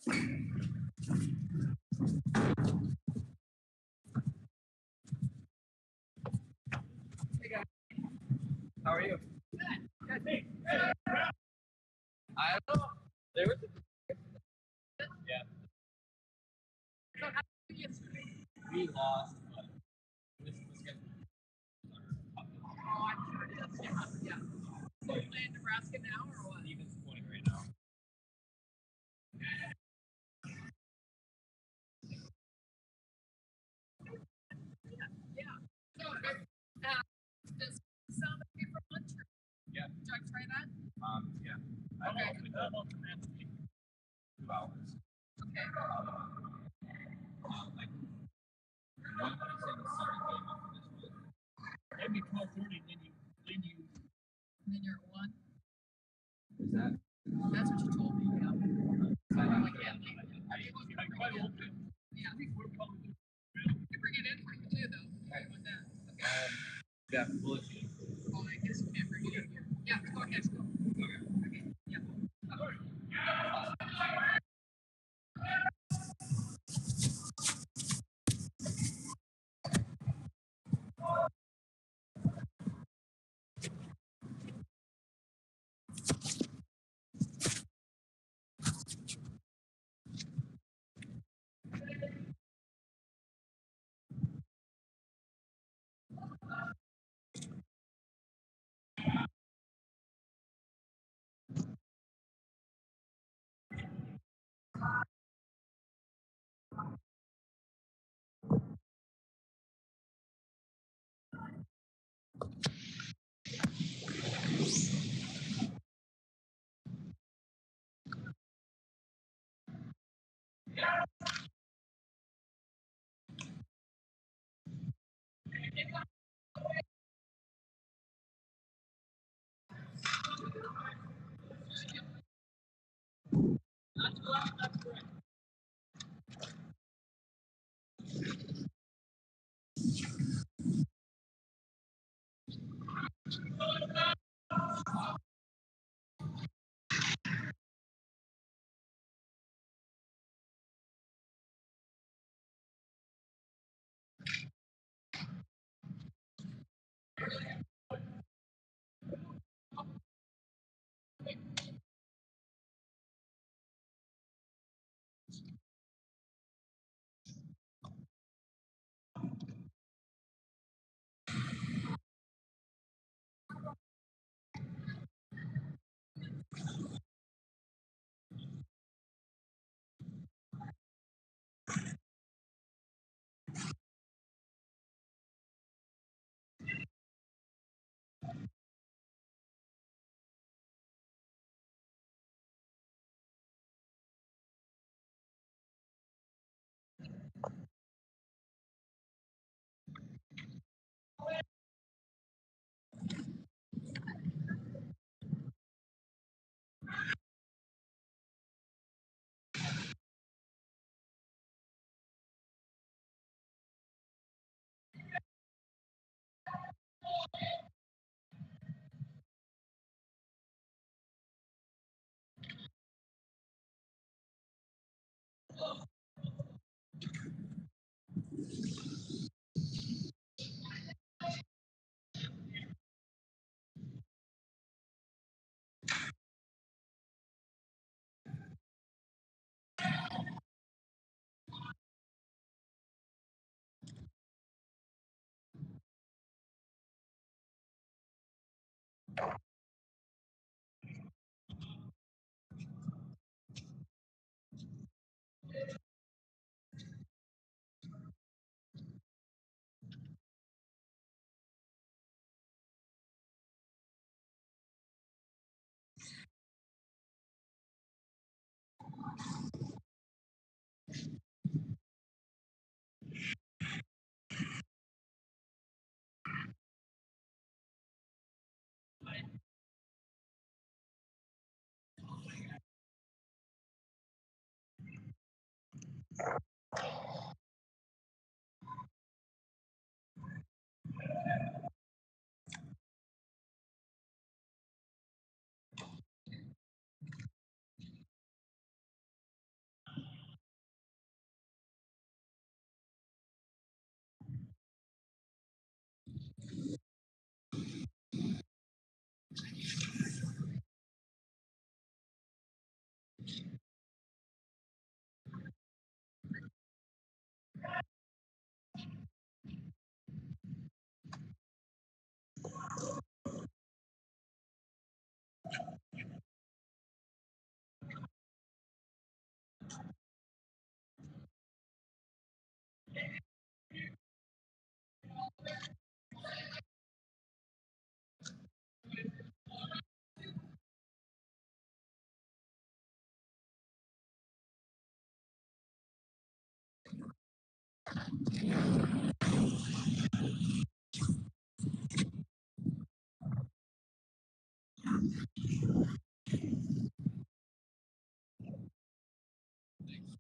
Hey guys, how are you? Good. Hey. I don't know. There was a yeah. So how did you yesterday? We lost, but this game. Oh, I'm sure it is. Yeah. So you play in Nebraska now, or what? Stevens Point right now. Yeah. So, does sound okay for lunch? Yeah. Did I try that? Yeah. Okay. How long can that take? 2 hours. Okay. Like, when can I say the second game after this one? Maybe 12:30, then you're at 1? Is that? That's what you told me, yeah. So I'm like, yeah. Yeah. You bring it in for you too, though. How you want that? Okay. Yeah, bullshit. Oh, I guess you can't bring it in here. Yeah, go ahead. Go. Okay. Yeah.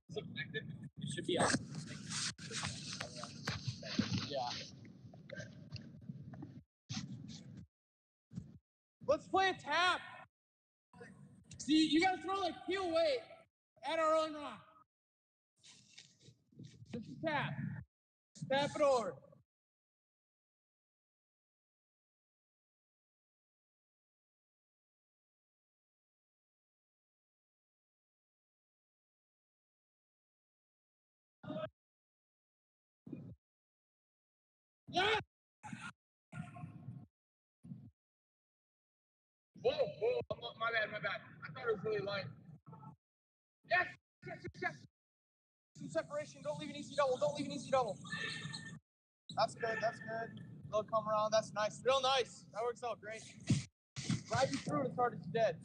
Is it connected? It should be out. Yeah. Let's play a tap. See, you gotta throw like heel weight at our own rock. Just a tap. Tap it over. Yeah. Whoa. My bad. I thought it was really light. Yes. Some separation. Don't leave an easy double. That's good. They'll come around. That's nice. Real nice. That works out great. Ride you through it as hard as you did.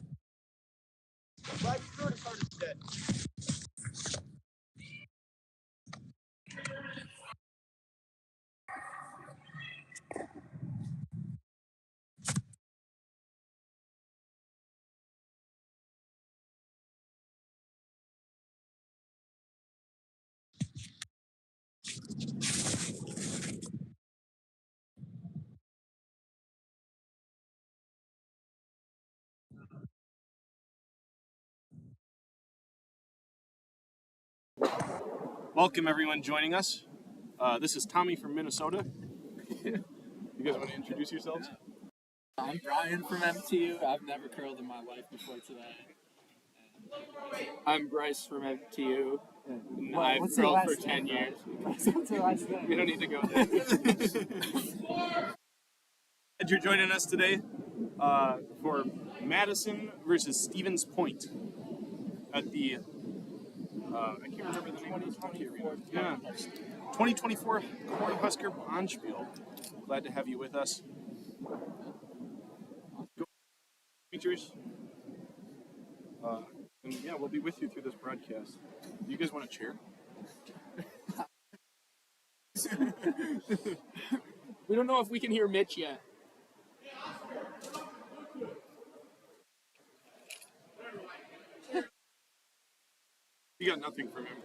Welcome everyone joining us. This is Tommy from Minnesota. You guys want to introduce yourselves? I'm Brian from MTU. I've never curled in my life before today. I'm Bryce from MTU. I've curled for 10 years. What's the last name? We don't need to go there. Glad you're joining us today for Madison versus Stevens Point at the I can't remember the name of this hockey arena. Yeah, 2024 Cornhusker Bonspiel. Glad to have you with us. Go features. And yeah, we'll be with you through this broadcast. Do you guys want a chair? We don't know if we can hear Mitch yet. You got nothing from him.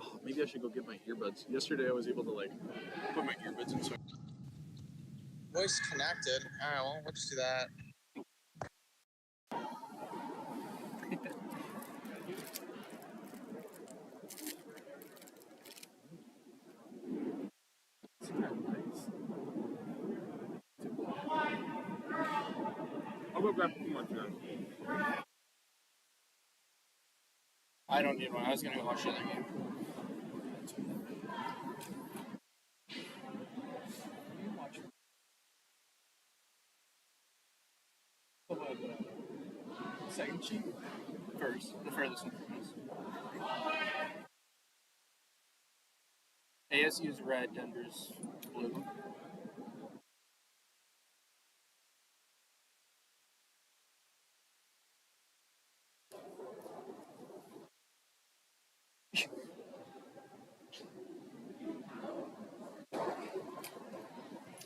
Oh, maybe I should go get my earbuds. Yesterday I was able to put my earbuds in. So Voice connected. All right, well, we'll just do that. I'll go grab one more chair. I don't need one. I was going to go watch the other game. Second sheet? First. The furthest one from us. ASU's red, Denver's blue.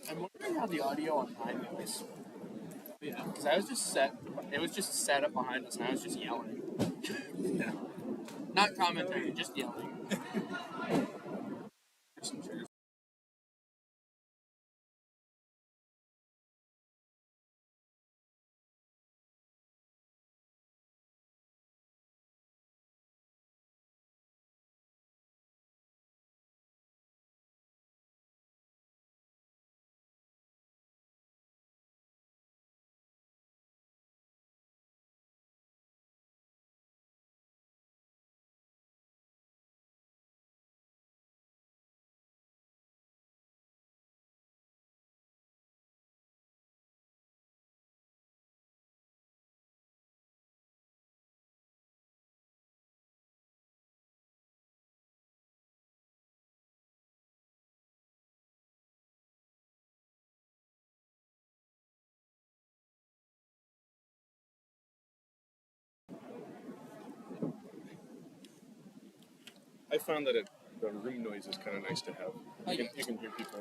I'm wondering how the audio on mine goes. Yeah, because I was just it was just set up behind us and I was just yelling. Yeah. Not commenting, just yelling. Some chairs. I found that the room noise is kind of nice to have. You can hear people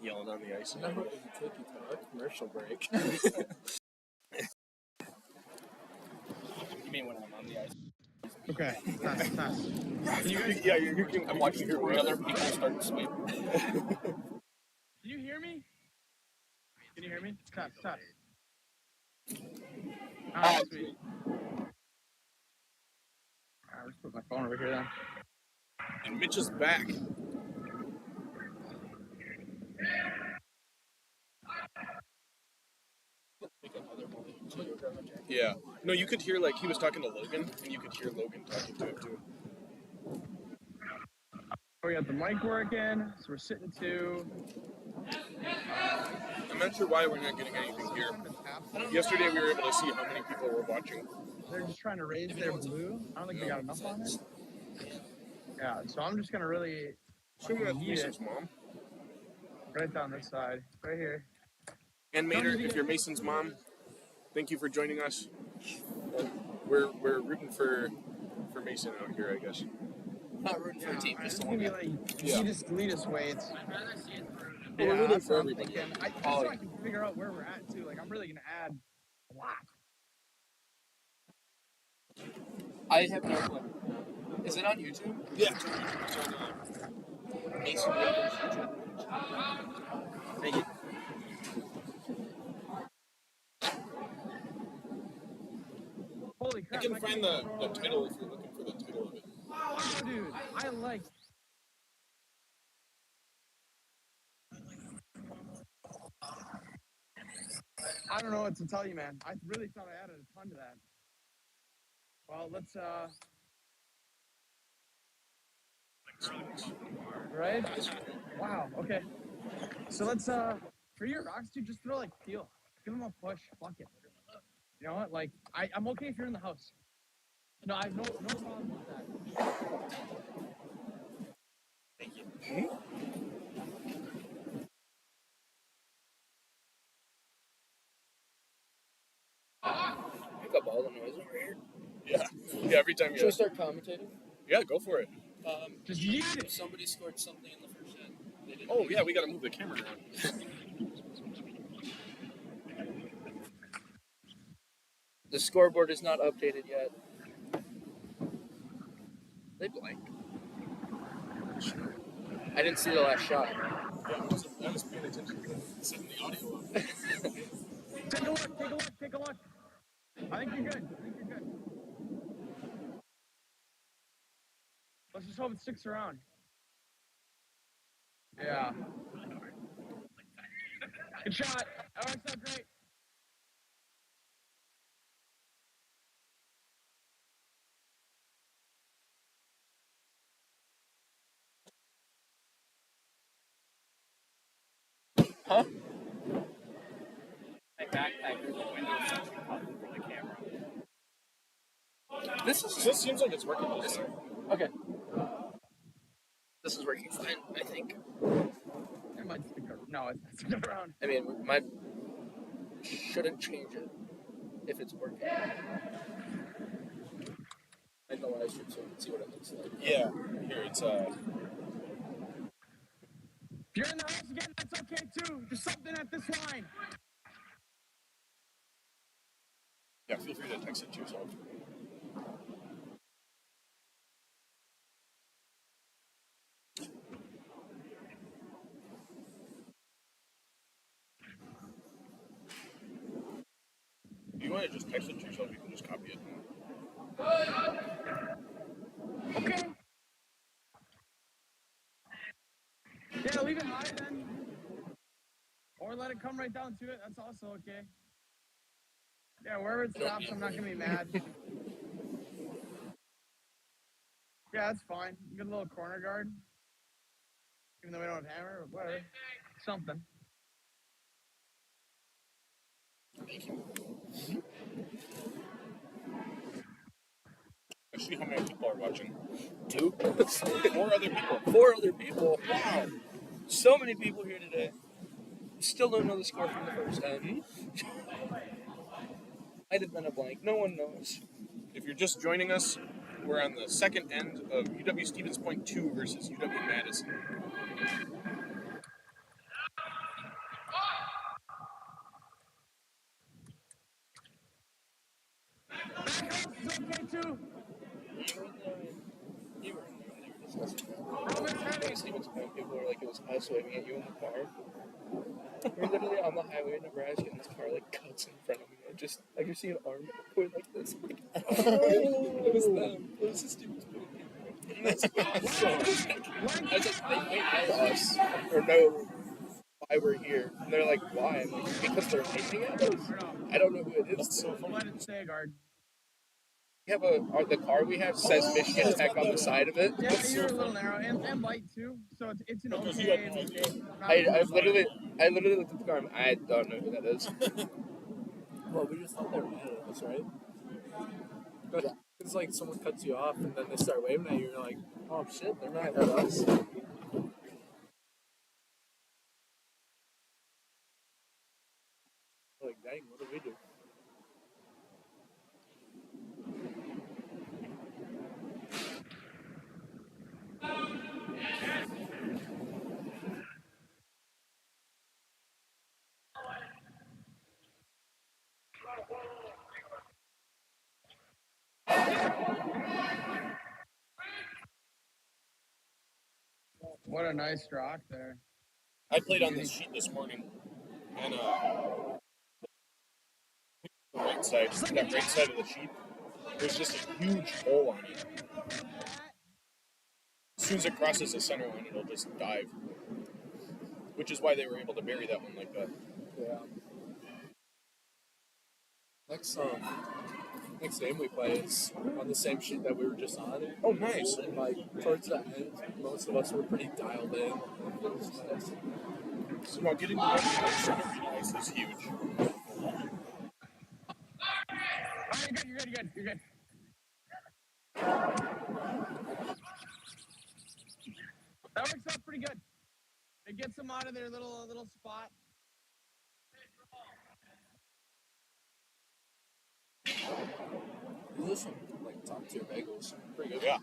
yelling on the ice. Remember, it would take you to a commercial break. You mean when I'm on the ice? Okay. Pass. I'm watching three other people start to swim. Can you hear me? Can you hear me? Stop. Alright, sweet. Alright, let's put my phone over here then. And Mitch is back. Yeah. No, you could hear, like, he was talking to Logan, and you could hear Logan talking to him, too. We got the mic working, so we're sitting two. I'm not sure why we're not getting anything here. Yesterday we were able to see how many people were watching. They're just trying to raise their blue. I don't think they got enough on it. Yeah, so I'm just gonna really Show me that Mason's mom. right down this side, right here. And Mater, if you're Mason's mom, thank you for joining us. We're rooting for Mason out here, I guess. Not rooting for a team, just It's the gonna one. be like lead us weights. I'd rather see it through. We're rooting that's for what I'm everybody. thinking. I just so I can figure out where we're at too. Like I'm really gonna add a lot. I have no clue. Is it on YouTube? Yeah. Mason Raiders YouTube. Thank you. Holy I crap! can find the title if you're looking for the title of it. Oh, dude, I like. I don't know what to tell you, man. I really thought I added a ton to that. Well, let's right? Wow. Okay. So let's for your rocks, dude, just throw like peel. Give them a push. Fuck it. You know what? Like I'm okay if you're in the house. No, I have no problem with that. Thank you. Pick up all the noise over here. Yeah, every time Should we start commentating? Yeah, go for it. Just yeet it. Somebody scored something in the first set. They didn't. Oh, yeah, we gotta move the camera around. The scoreboard is not updated yet. They blanked. I didn't see the last shot. Yeah, I was paying attention to setting the audio up. Take a look. I think you're good. Let's just hope it sticks around. Yeah. Good shot. Oh, it's not great. Huh? My backpack is the window section button for the camera. This seems like it's working. okay. This is working fine, I think. It might stick around. No, it's not sticking around. I mean, shouldn't change it if it's working. I know what I should so we can see what it looks like. Yeah, here it's If you're in the house again, that's okay too. Just something at this line. Yeah, feel free to text it to yourself. If you want to just text it to yourself, you can just copy it. Okay. Yeah, leave it high then. Or let it come right down to it. That's also okay. Yeah, wherever it stops, I'm not going to be mad. Yeah, that's fine. Good little corner guard. Even though we don't have hammer, but whatever. Something. Thank you. I see how many people are watching. 2? 4 other people. 4 other people. Wow. So many people here today. Still don't know the score from the first time. Might have been a blank. No one knows. If you're just joining us, We're on the second end of UW-Stevens Point 2 versus UW-Madison. Okay, too. You were in there when they were discussing that. Stevens Point people were like, it was us waving at you in the car. We're literally on the highway in Nebraska, and this car like cuts in front of me. I just see an arm going like this. Like, it was them. It was the Stevens Point people. That's so. I was like, they might know us or know why we're here. And they're like, why? I'm like, because they're hating at us. I don't know who it is. That's so funny. Let it stay, guard. We have the car we have says Michigan Tech on the side of it. Yeah, you're a little narrow and light too, so it's an Because okay. you got no I literally looked at the car and I don't know who that is. Well, we just thought they were mad at us, right? But it's like someone cuts you off and then they start waving at you, and you're like, oh shit, they're mad at us. Like, dang, what do we do? What a nice rock there. I played on this sheet this morning, and the right side, that right side of the sheet, there's just a huge hole on it. As soon as it crosses the center line, it'll just dive. Which is why they were able to bury that one like that. Yeah. Next game we play is on the same sheet that we were just on. Oh, nice. And like towards the end, most of us were pretty dialed in. It was nice. So now getting the ice is huge. Oh, you're good. That works out pretty good. It gets them out of their little spot. These are some like top tier bagels. Pretty good, yeah.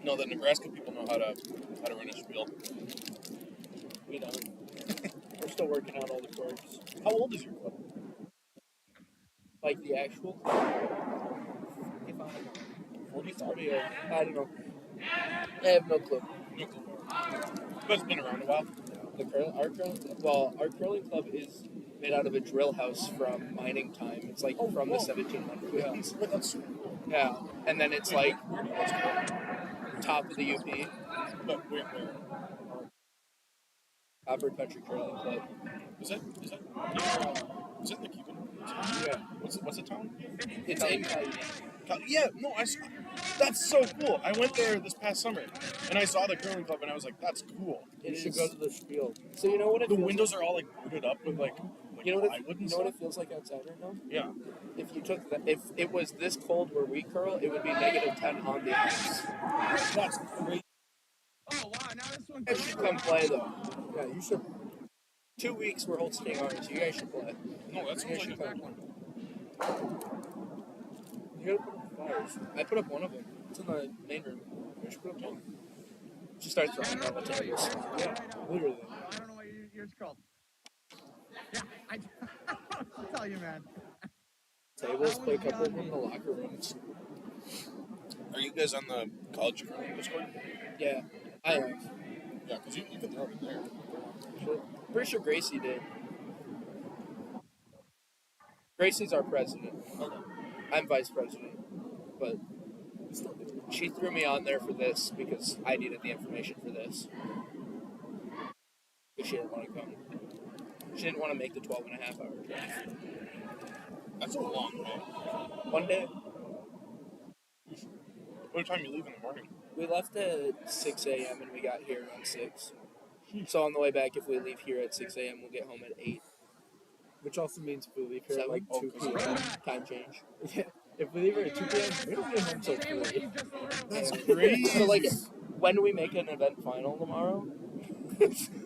No, the Nebraska people know how to run a spiel. We don't. We're still working out all the quirks. How old is your club? Like the actual club. 40, I don't know. I have no clue. No clue. But it's been around a while. Our curling club is made out of a drill house from mining time. It's like from the 1700s. But that's Yeah, and then it's like where do you guys go? top of the UP, But where? Upper Country Curling Club. Is that in the Cuban? Yeah, What's the town? it's in. Yeah, no, that's so cool. I went there this past summer, and I saw the curling club, and I was like, that's cool. You should go to the spiel. So you know what it The feels windows are all like booted up with like You know what plywood and you know what stuff. it feels like outside right now? Yeah. If you took if it was this cold where we curl, it would be -10 on the ice. That's great. Oh wow! Now this one. You guys should come play though. Yeah, you should. 2 weeks we're hosting ours. You guys should play. No, that sounds like Back a one. You gotta put up fires. I put up one of them. It's in the main room. You should put up two. Just start throwing on the tables. Yeah, literally. I don't know what yours is called. Yeah, I'll tell you, man. Tables, play a couple of them in the locker rooms. Are you guys on the college curling Discord? Yeah, I am. Yeah, because you can throw it in there. Pretty sure Gracie did. Gracie's our president. Okay. I'm vice president. But she threw me on there for this because I needed the information for this. But she didn't want to come. She didn't want to make the 12-and-a-half-hour drive. That's a long way. One day, What time you leave in the morning? we left at 6 a.m. and we got here around 6. So on the way back, if we leave here at 6 a.m., we'll get home at 8. Which also means if we leave here at like 2 Oh, p.m. Time change. Yeah, if we leave here at 2 p.m., we don't get home till 3. That's crazy. So like, when do we make an event final tomorrow?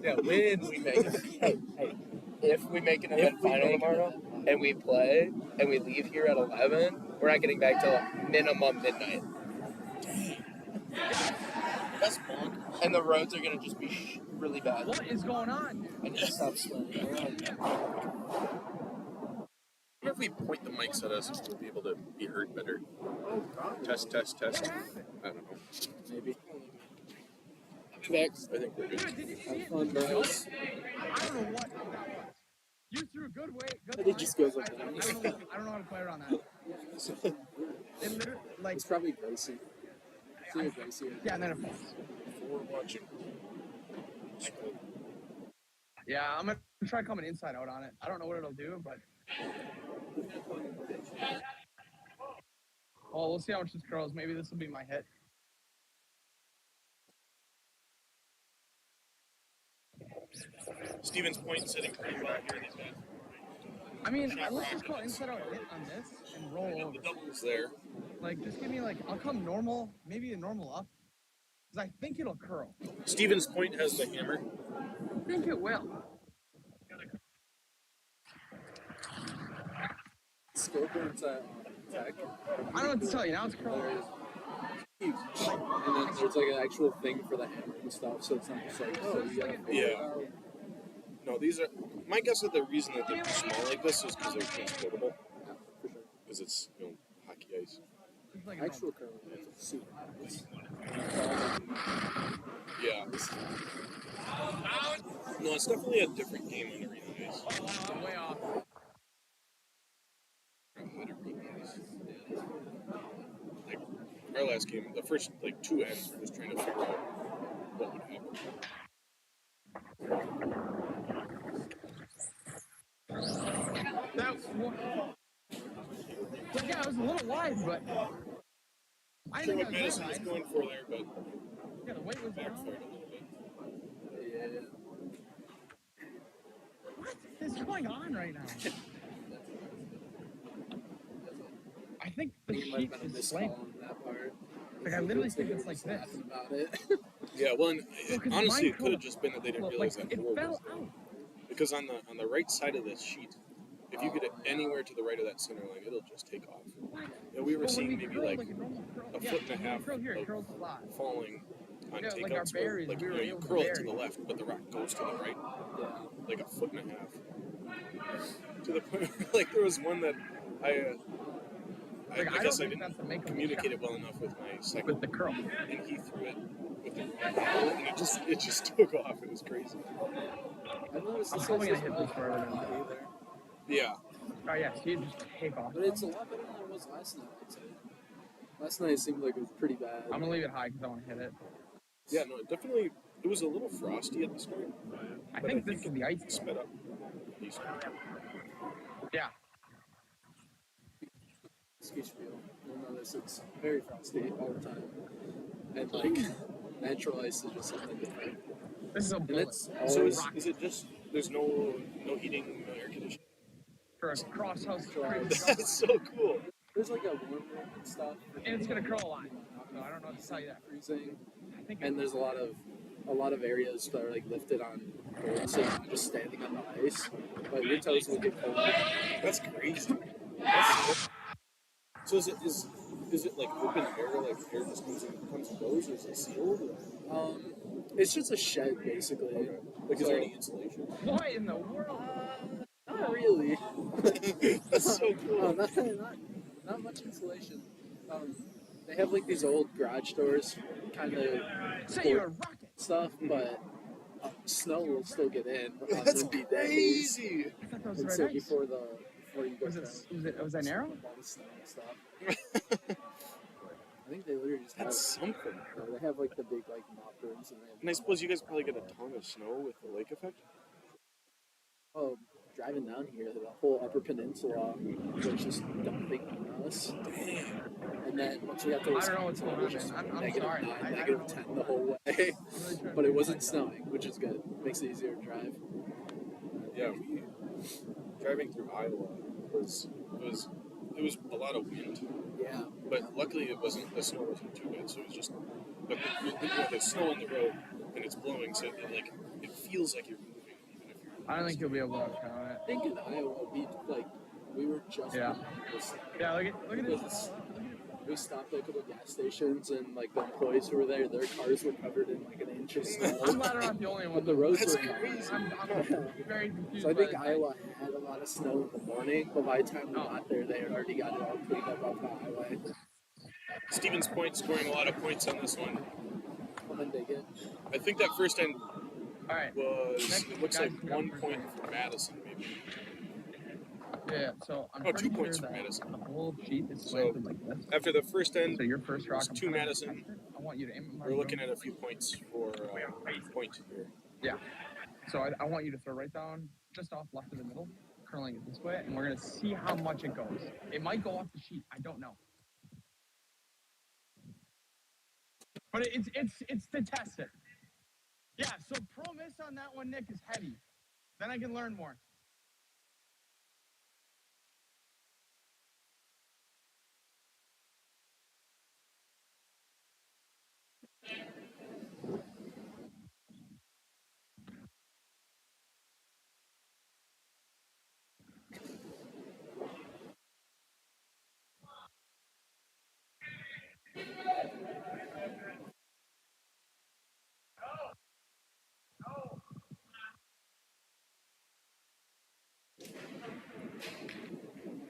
Yeah, when we make it. Hey, if we make an event we final make an tomorrow and we play and we leave here at 11, We're not getting back till minimum midnight. That's bonk. And the roads are gonna just be really bad. What is going on, dude? I need to stop sweating. What if we point the mics at us, we'll be able to be heard better? Test, test, test. I don't know. Maybe. I think we're good. Dude, did you see it? Fun, guys. I don't know what that was. You threw a good way. Good It line. just goes like I that. don't know how to play around that. It literally, like, It's probably Gracie. See if Gracie. yeah, and then it falls. We're watching. Yeah, I'm gonna try coming inside out on it. I don't know what it'll do, but. Oh, we'll see how much this curls. Maybe this will be my hit. Stevens Point sitting pretty well here. They've got I mean, let's just go inside out hit on this and roll over. the doubles there. Like, just give me like, I'll come normal, maybe a normal up, because I think it'll curl. Stevens Point has the hammer. I think it will. Scoreboard's at Tech. I don't know what to tell you. Now it's curling. Huge. And then there's like an actual thing for the hammer and stuff, so it's not just like, oh, you gotta figure it Yeah. out. No, these are. My guess is the reason that they're small like this is because they're transportable. Yeah, for sure. Because it's hockey ice. It's like Actual curling is super nice. Yeah. No, it's definitely a different game on arena ice. I'm way off. Like our last game, the first like 2 ends, we're just trying to figure out what would happen. That one. But yeah, it was a little wide, but I Sure think what it was Madison was wide. going for there, but Yeah, the weight was down. backfired a little bit. Yeah. What is going on right now? I think the He might sheet have been a is slanted. miscall on that part. Like, I literally think it's like this. Laughing about it. Yeah, well, and Well, 'cause honestly, mine it could have just been that they didn't Well, realize like, that it hole fell was there. out. Because on the right side of this sheet, if you get it Oh, yeah. anywhere to the right of that center line, it'll just take off. What? Yeah, we were But when seeing we maybe curl like a normal curl, a yeah, foot and a when we half curl here, it of curls a lot. falling on Yeah, like our takeouts where berries, like we were you able to curl it to bury. the left, but the rock goes to the right, Yeah. like a foot and a half. To the point where, like there was one that I Like, I guess don't I think that's a didn't makeable communicate it shot well enough with my second, with the curl. and he threw it with the wrong angle, and it just took off. It was crazy. I've noticed I'm this probably has gonna hit this this further than that. either. Yeah. Oh yeah, see it just take off. But it's a lot better than it was last night, I'd say. Last night it seemed like it was pretty bad. I'm gonna leave it high because I want to hit it. Yeah, no, it definitely. It was a little frosty at the start. I but think this is the ice. it sped up. Decent. Yeah. Ski spiel. You'll notice it's very frosty all the time. And like, natural ice is just something different. This is a And bullet it's So always is it just there's no heating, no air conditioning? for a cross house. That's so cool. there's like a warm room and stuff. And it's gonna curl a lot. So I don't know what to tell you that. Freezing. I think And there's a lot of areas that are like lifted on boards, so you're not just standing on the ice. But your toes will get cold. That's crazy. So is it like open air, like air just comes and goes, or is it sealed? Or? It's just a shed basically. Like, is there any insulation? what in the world? Not really. That's so No, cool. not much insulation. They have like these old garage doors, kind of Say you're a rocket. stuff, but snow will still get in on That's windy days. crazy. I thought that was And the so right ice. before you go Was down, it was that narrow? all the snow and stuff. I think they literally just have. That's something. They have like the big like mop rooms and they have. And I suppose you guys probably get a ton of snow with the lake effect. Oh, driving down here, the whole Upper Peninsula was just dumping on us. And then once we got to I don't know what's Wisconsin, going it was on, just man. I'm negative sorry. 9, I don't negative know. 10 the whole way. I'm really trying But to it wasn't find snowing, which is good. Makes it easier to drive. Yeah, driving through Iowa was a lot of wind, Yeah. but luckily the snow wasn't too bad, so it was just. But there's snow on the road and it's blowing, so it feels like you're moving, even if you're. I don't think you'll be able to count it. I think in Iowa we like We were just Yeah. Yeah, look at this. We stopped at a couple of gas stations, and like the employees who were there, their cars were covered in like an inch of snow. I'm glad I'm not the only one. But the roads That's were crazy. I'm very confused. So I think by this. Iowa had a lot of snow in the morning, but by the time we got there, they had already got it all cleaned up off the highway. Stevens Point scoring a lot of points on this one. Come and dig it. I think that first end All right. was, it looks Guys, like we got 1 first point end. for Madison, maybe. Yeah. So I'm Oh, pretty 2 points sure for that Madison. the whole sheet is So, slanted like this. After the first end, So your first rock, it's I'm 2 kinda Madison. gonna test it. I want you to aim at my We're looking room. at a few points for point here. Yeah. So I want you to throw right down, just off left of the middle, curling it this way, and we're gonna see how much it goes. It might go off the sheet. I don't know. But it's to test it. Yeah. So pro miss on that one, Nick, is heavy. Then I can learn more.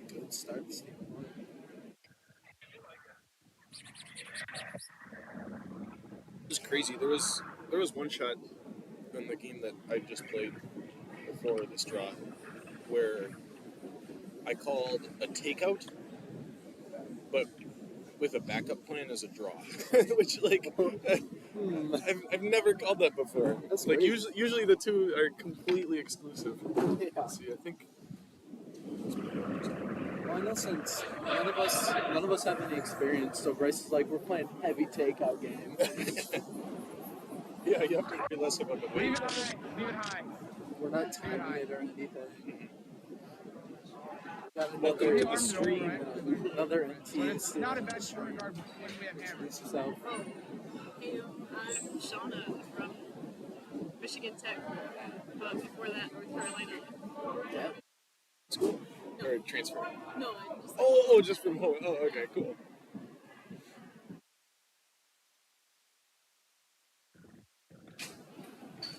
Good start. It's crazy. There was one shot in the game that I just played before this draw where I called a takeout, but with a backup plan as a draw, which like I've never called that before. That's Like great. usually the two are completely exclusive. Yeah. Let's see, I think. Well, I know since none of us have any experience, so Bryce is like, we're playing heavy takeout game. Yeah, you have to realize about the Leave weight. it high. Leave it high. We're not timing it or anything. Got Welcome another to the stream. Another But MT it's not a bad short regard when we have hammers. So Hey, I'm Shauna from Michigan Tech. But before that, North Carolina. yeah. School or transfer? No, I'm just Oh, just from home. Oh, okay, cool.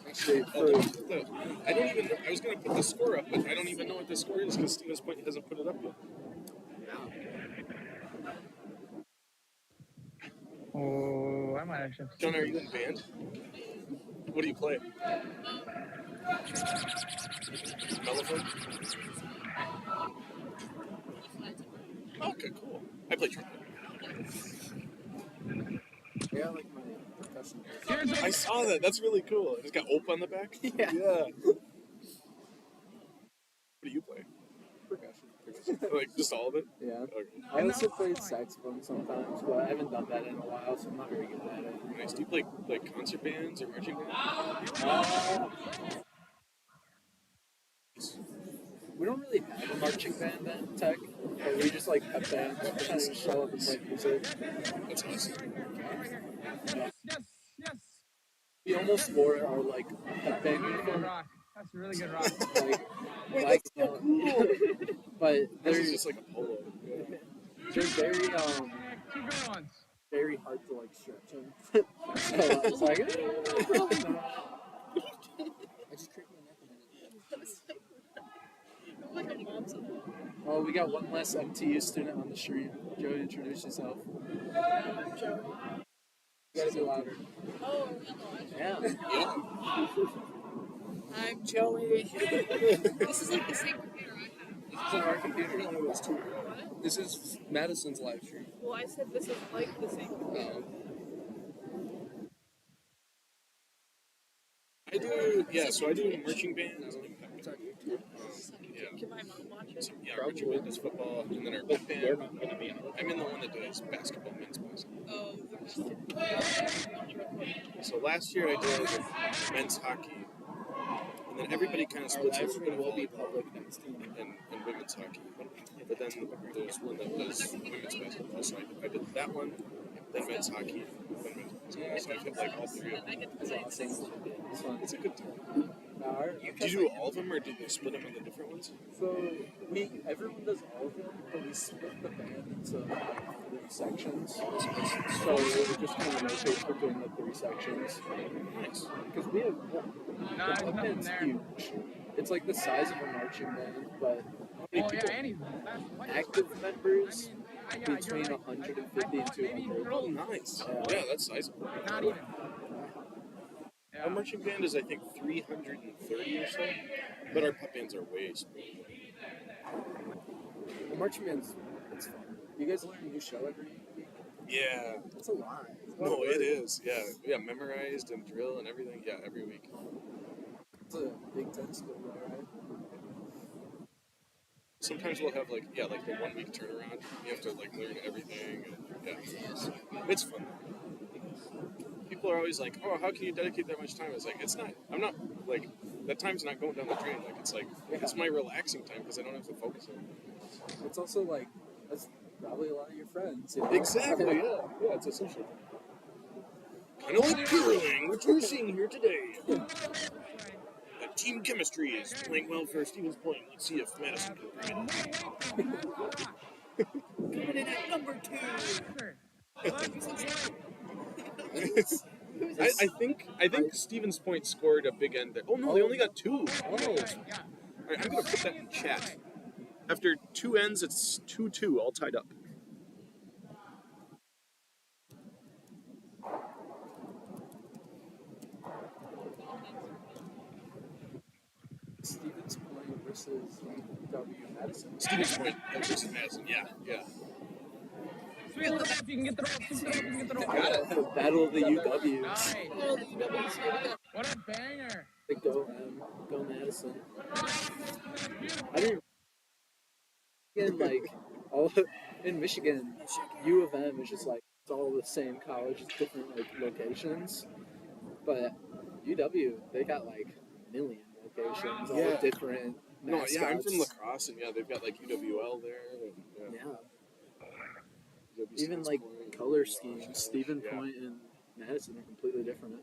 Actually, Oh, for I don't even know. I was going to put the score up, but I don't even know what the score is because Stevens Point hasn't put it up yet. Oh, I might actually. John, are you in band? What do you play? Mellophone? Okay, cool. I play trumpet. yeah, like my percussion. Here's I saw that. That's really cool. It's got Ope on the back. Yeah. What do you play? Percussion. Like just all of it? Yeah. Okay. I also play saxophone sometimes, but I haven't done that in a while, so I'm not very good at it. Nice. Do you play like concert bands or marching bands? We don't really have a marching band at Tech, but we just like pep bands that kind of show up and play music. That's awesome. Yes. We almost wore our like pep band Really good uniform, rock. That's a really good rock. like Wait, black that's so cool. but This is they're just like a polo. they're very Nick, 2 good ones. very hard to like stretch in. So it's like I just tricked my neck a minute. I'm like a mom something. Oh, we got one less MTU student on the stream. Joey, introduce yourself. Joe. You gotta be louder. Oh, Yeah. I'm Joey. This is like the same computer I have. This is on our computer. What? This is Madison's live stream. Well, I said this is like the same computer. I do, yeah, so I do marching bands and pep band. Can my mom watch it? Yeah, marching band does football, and then our pep band, I'm in the one that does basketball, men's basketball. Oh, they're just on the recording. So last year I did men's hockey, and then everybody kind of splits Live into stream will be volleyball public next time. and women's hockey. But then there's one that does women's basketball, so I did that one, then men's hockey, then men's basketball. So I've hit like all three of them. I get to play Awesome. six. This one. It's a good time. car. Did you do all of them, or did they split them into different ones? So everyone does all of them, but we split the band into like 3 sections. So we just kind of rotate between the 3 sections. Nice. Because we have Nah, the there's pub nothing band's there. huge. It's like the size of a marching band, but Oh yeah, Annie's. That's what. active members I mean, between you're right. 150 and 200. Oh, nice. Yeah, that's sizable. Not even. Our Yeah. marching band is, I think, 330 or so, but our pep bands are way smaller. The marching band's it's fun. You guys learn a new show every week? Yeah. It's a lot. It's a lot No, of work. it is. Yeah, memorized and drill and everything. Yeah, every week. It's a Big Ten school, though, right? Sometimes we'll have like the 1 week turnaround. You have to like learn everything. And, yeah, it's fun. People are always like, "Oh, how can you dedicate that much time?" It's like, it's not. I'm not like that time's not going down the drain. Like it's like it's my relaxing time because I don't have to focus on it. It's also like that's probably a lot of your friends. You know? Exactly. Yeah. It's a social thing. Kind of like curling, which we're seeing here today. Team chemistry is playing well for Stevens Point. Let's see if Madison can bring it. Coming in at number 2. I think Stevens Point scored a big end there. Oh no, they only got 2. Oh. All right, I'm gonna put that in chat. After 2 ends, it's 2-2, all tied up. Stevens Point versus UW-Madison. Stevens Point versus Madison. Yeah. Sweet, if you can get the rope, you can get the rope. Battle of the UWs. Nice. Oh, the UW's here. We got What a banger. The go Madison. I didn't. In Michigan, U of M is just like it's all the same college, it's different like locations. But UW, they got like a million locations, all different. No, mascots. yeah, I'm from lacrosse, and they've got like UWL there. And, Yeah. UW Even Stevens like Point, color schemes, Stephen Yeah. Point and Madison are completely different.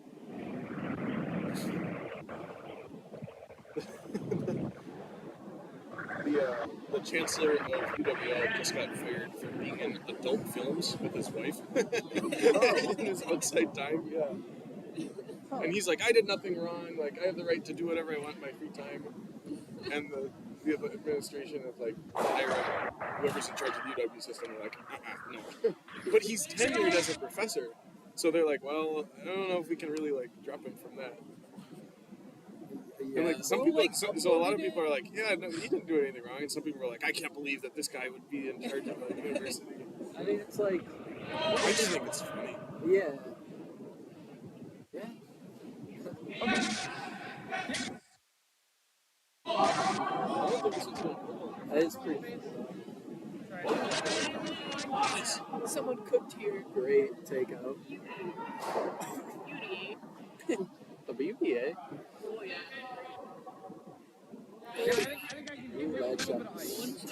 The chancellor of UWL just got fired for being in adult films with his wife in his outside time. Yeah. And he's like, I did nothing wrong. Like, I have the right to do whatever I want in my free time. And the administration of like IRA, whoever's in charge of the UW system, are like, no. But he's tenured as a professor, so they're like, well, I don't know if we can really like drop him from that. Yeah. And like some people, so a lot of people are like, yeah, no, he didn't do anything wrong. And some people are like, I can't believe that this guy would be in charge of a university. I mean, it's like, I just think it's funny. yeah. Yeah. That is pretty someone cooked here. great takeout. WBA. Oh, yeah. Yeah, I think I can give you a little bit of ice.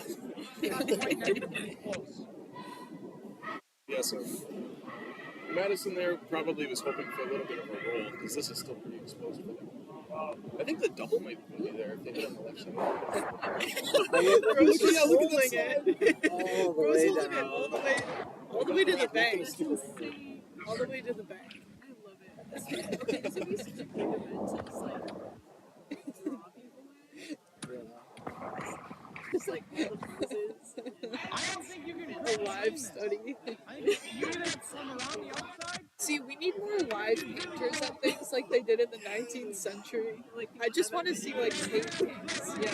Not quite negative, but close. Yeah, so Madison there probably was hoping for a little bit of a roll because this is still pretty exposed for them. I think the double might be there if they hit on the left side. Bro's Yeah, look at holding that it. All the Bro's way holding it down. all the way to the bank. All the way to the bank. I love it. Okay, so we used to do events and just like draw people. Just like all the poses. I don't think you can A live study. I think you do that from around the outside. See, we need more live pictures of things like they did in the 19th century. Like, I just want to see like paintings. Yeah.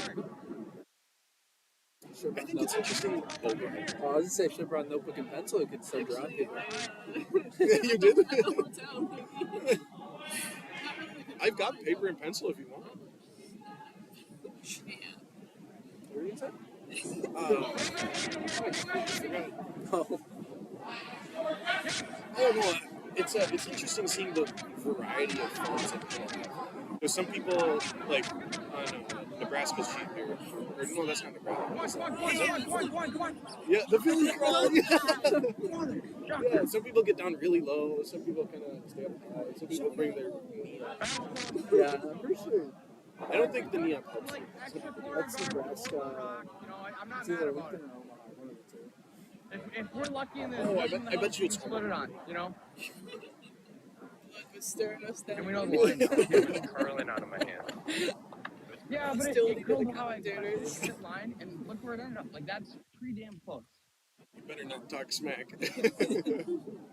I think it's interesting. Oh, go ahead. I was gonna say, should have brought notebook and pencil. You could start drawing people. You did? At the hotel, maybe. I've got paper and pencil if you want. What were you gonna say? Oh. Oh. Oh no, it's interesting seeing the variety of films that people have. There's some people like on Nebraska's sheet here, or no, that's not Nebraska. Come on. Yeah, the Philly crawl. Yeah, some people get down really low. Some people kind of stay up high. Some people bring their knee up. Yeah, I'm pretty sure I don't think the neon helps. Like extra corner That's guard, Nebraska. Omaha Rock. You know, I'm not It's mad either about Lincoln it. or Omaha, one of the two. If we're lucky in the, Oh, I in the bet house, you we it's can split it on. You know, Blood was staring us down. and we know the line. It's curling out of my hand. Yeah, but Still it need curled the how I commentators. expected it line, and look where it ended up. Like that's pretty damn close. You better not talk smack.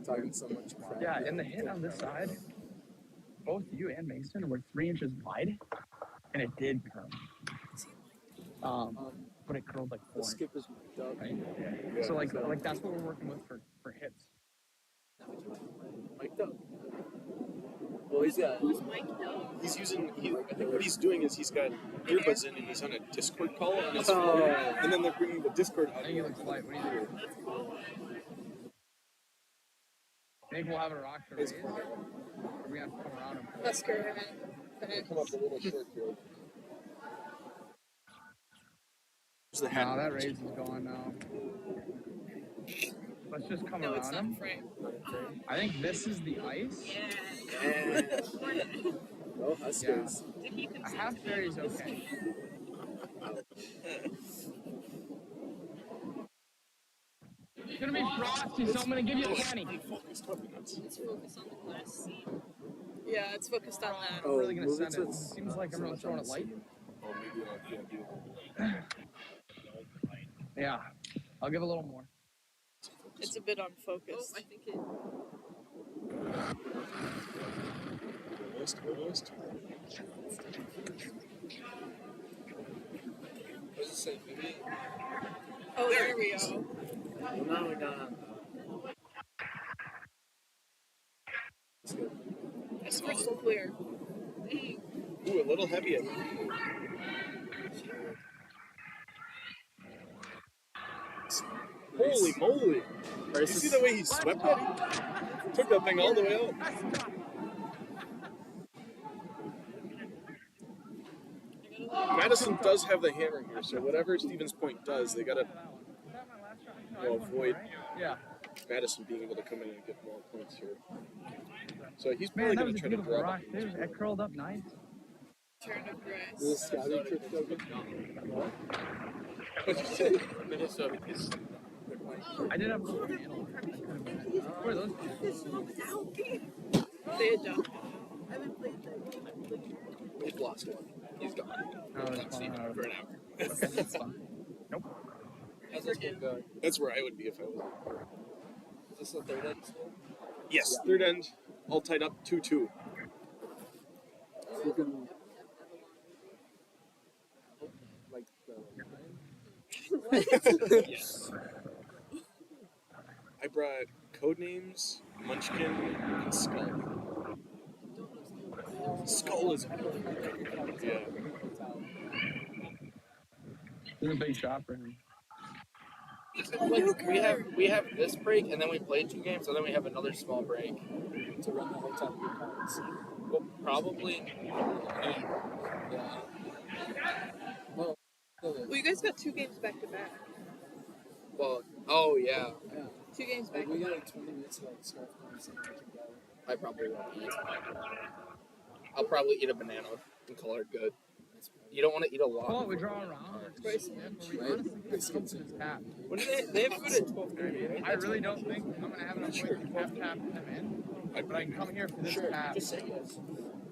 Talking so much crap. Yeah, and the hit on this side, both you and Mason were 3 inches wide, and it did curl. But it curled like The 4. skip is mic'd up. Right? So like that's what we're working with for hits. Mic'd up. Well, he's got. Who's Mike now? He's using. I think what he's doing is he's got earbuds in and he's on a Discord call on his phone, and then they're bringing the Discord I think audio. it looks light. What do you think we'll have a rock to raise? Or we have to come around him? Husker had Come up a little short here. There's the No, hat. that raise is gone now. Let's just come No, it's around not him. frame. I think this is the ice. Yeah. Oh, Huskers. A half fairy is okay. It's gonna be frosty, so I'm gonna give you a penny. Focus puppy nuts. Let's focus on the glass seat. Yeah, it's focused on that. I'm really gonna move send so it. it's- Seems like so everyone's it's on throwing it the light. seat. Oh, maybe I'll do Yeah, I'll give a little more. It's a bit unfocused. I think it. Almost. What does it say? Maybe? Oh, there we go. Well, now we're done. It's crystal clear. Dang. Ooh, a little heavy. Holy moly! You see the way he swept that? Took that thing all the way out. Madison does have the hammer here, so whatever Stevens Point does, they gotta avoid Yeah. Madison being able to come in and get more points here. So he's Man, probably that gonna was a try to beautiful drop rock too. It curled up nice. Turn of grass. This is Scotty trick over. What'd you say? Minnesota. I did have a little handle. Where are those? They had done. We've lost one. He's gone. Oh, Not that's seen him fine. for an hour. Okay, that's fine. Nope. How's this one going? That's where I would be if I was. Is this the third end still? Yes, third end, all tied up 2-2. Freaking. Like the line. Yes. I brought Codenames, Munchkin, and Skull. Skull is yeah. This is a big shot for him. Like, we have this break, and then we play 2 games, and then we have another small break. To run the whole time of your cards. Well, probably. Yeah. Well, Well, you guys got 2 games back to back. Well, oh yeah. 2 games back Like, to we back. got like 20 minutes to like start playing something we can go. I probably won't eat. I'll probably eat a banana and call it good. You don't want to eat a lot. Oh, we draw around. Bryce. We honestly could come to this tap. What do they have food at 12:30, right? I really don't think I'm gonna have enough weight to tap them in. But I can come here for this Sure, tap. just say yes.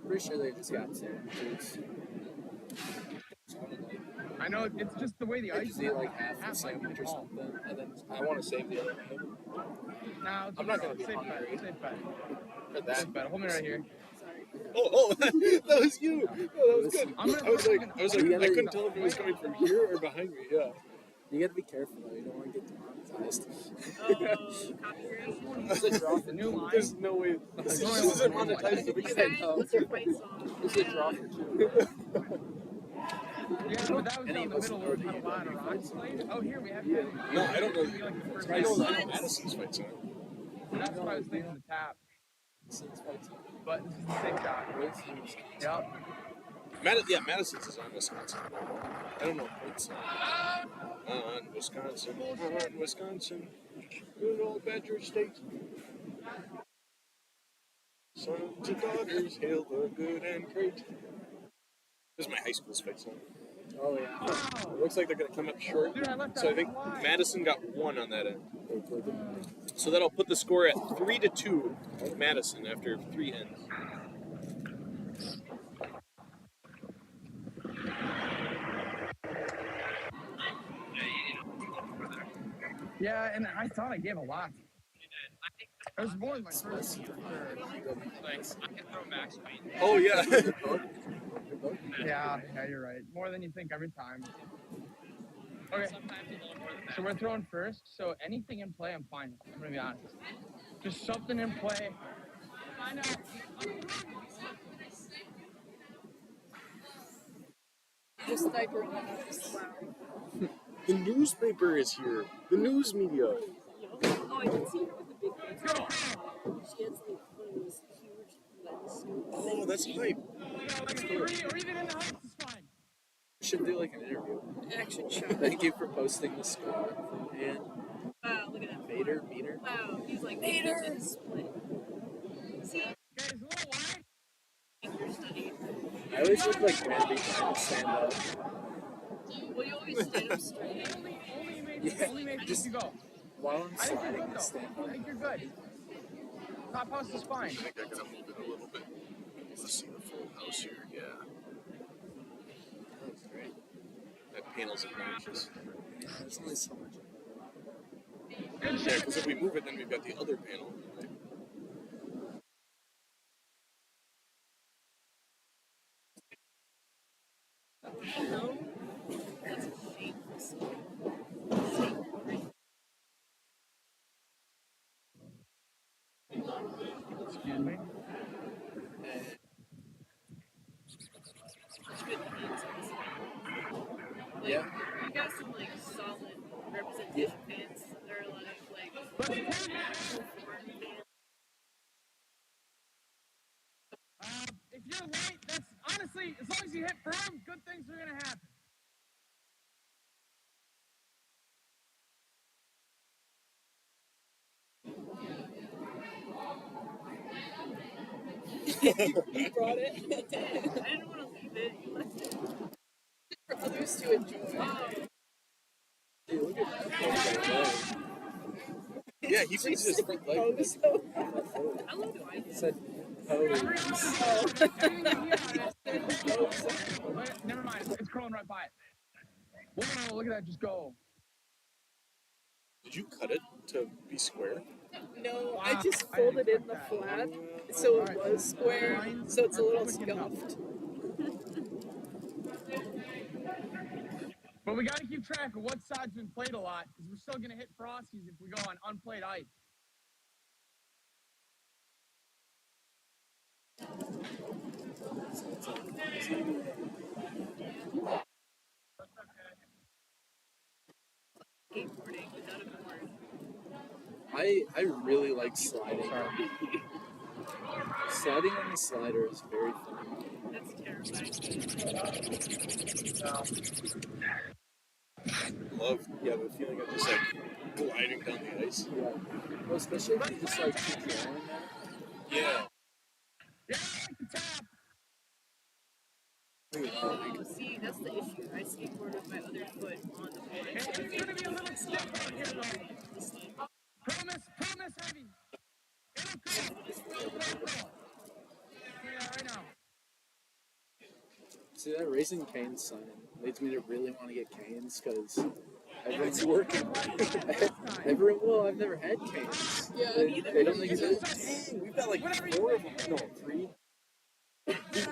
Pretty sure they just got some juice. I know it's just the way the ice Just is. eat like half the Half might be sandwich or tall. something, and then just I want to save the other one Nah, it's I'm not gonna gonna be safe hungry. bet. Safe bet. for that. Safe bet. Hold me right here. Oh, that was you. Oh, that was good. I'm gonna- I was like, I couldn't tell if it was coming from here or behind me. Yeah. you gotta be careful though. You don't want to get demonetized. It's a draw. The new line. There's no way. This isn't monetized. You guys, what's your fight song? It's a draw for 2. Yeah, but that was down the middle where we had a lot of rocks played. Oh, here we have. No, I don't know. Like the first I know place. Madison's fight song. That's why I was thinking the tap. But this is the safe shot. Yep. Madison's is on Wisconsin. I don't know fight song. On Wisconsin. Good old Badger State. Sons and daughters, hail the good and great. This is my high school specs one. Oh yeah. It looks like they're going to come up short. Dude, I left So I that think fly. Madison got 1 on that end. So that'll put the score at 3-2 Madison after 3 ends. Yeah, and I thought I gave a lot. It was more than my first one, for sure. Like, I can throw max speed. Oh, yeah. Yeah, you're right. More than you think every time. Okay, Sometimes a little more than that. so we're throwing first. So anything in play, I'm fine with. I'm gonna be honest. Just something in play. Find out. Just sniper in the house. Wow. The newspaper is here. The news media. Oh, I can see her with the big face. She has like one of those huge lens. Oh, that's hype. Or even in the house is fine. We should do like an interview. Action shot. Thank you for posting the score. And Wow, look at that. Vader, meter. Wow, he's like Vader. Split. See, Guys, a little wide. finger study. I always look like Randy trying to stand up. Well, you always stand up straight. Only makes just- you go. While I'm I think you're sliding, good I stand though. I up. think you're good. Top house is fine. I think I gotta move it a little bit. Let's see the full house here. Yeah. That looks great. That panel's obnoxious. There's only so much. Good Yeah, shit. because if we move it, then we've got the other panel. Right? No, that's a shame. Excuse me. Such good pants. Like, Yeah. you got some like solid representation pants. They're like If you're late, that's honestly, as long as you hit firm, good things are gonna happen. you brought it. I didn't want to leave it. You left it for others to enjoy. Hey, look at that. Yeah, he brings his front leg. Pose though. How low do I It get? said pose. But never mind, it's crawling right by it. Whoa, look at that, just go. Did you cut it to be square? No, Wow, I just I didn't folded in expect the that. flap, so it Alright. was square, Lines so it's a are little quick enough. scuffed. But we gotta keep track of what side's been played a lot, because we're still gonna hit frosties if we go on unplayed ice. Skateboarding without a board. I really like sliding. Sliding on the slider is very fun. That's terrifying. Love, yeah, the feeling of just like gliding down the ice. Yeah. Well, especially if you just like keep going there. Yeah. Yeah, I like the tap. Oh, see, that's the issue. I skateboard with my other foot on the board. It's gonna be a little stiff right here, though. Promise heavy. It'll come. Yeah, right now. See, that Raising Cane's sign leads me to really want to get canes because everyone's working. Well, I've never had canes. Yeah, They don't exist. Dang, we've got like 4 of them. No, 3.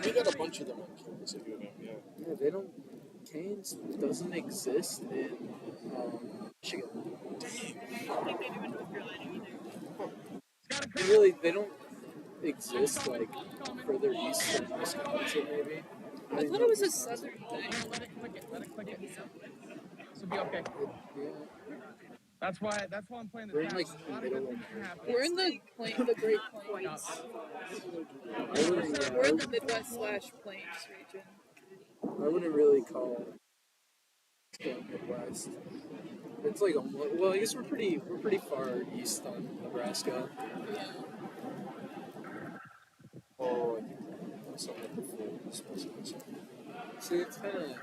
We got a bunch of them on campus at UW, yeah. Yeah, they don't. Canes doesn't exist in Michigan. I don't think they do in North Carolina either. They don't exist like further east than Wisconsin, maybe. I thought it was a southern thing. Let it click it. This will be okay. Yeah. That's why I'm playing the We're in tap. like A the lot of middle good of things can happen. We're in the Great Plains. We're in the Midwest/Plains region. I wouldn't really call it Midwest. It's like well, I guess we're pretty far east on Nebraska. Yeah. Oh, I think something like the full specials. See, it's kind of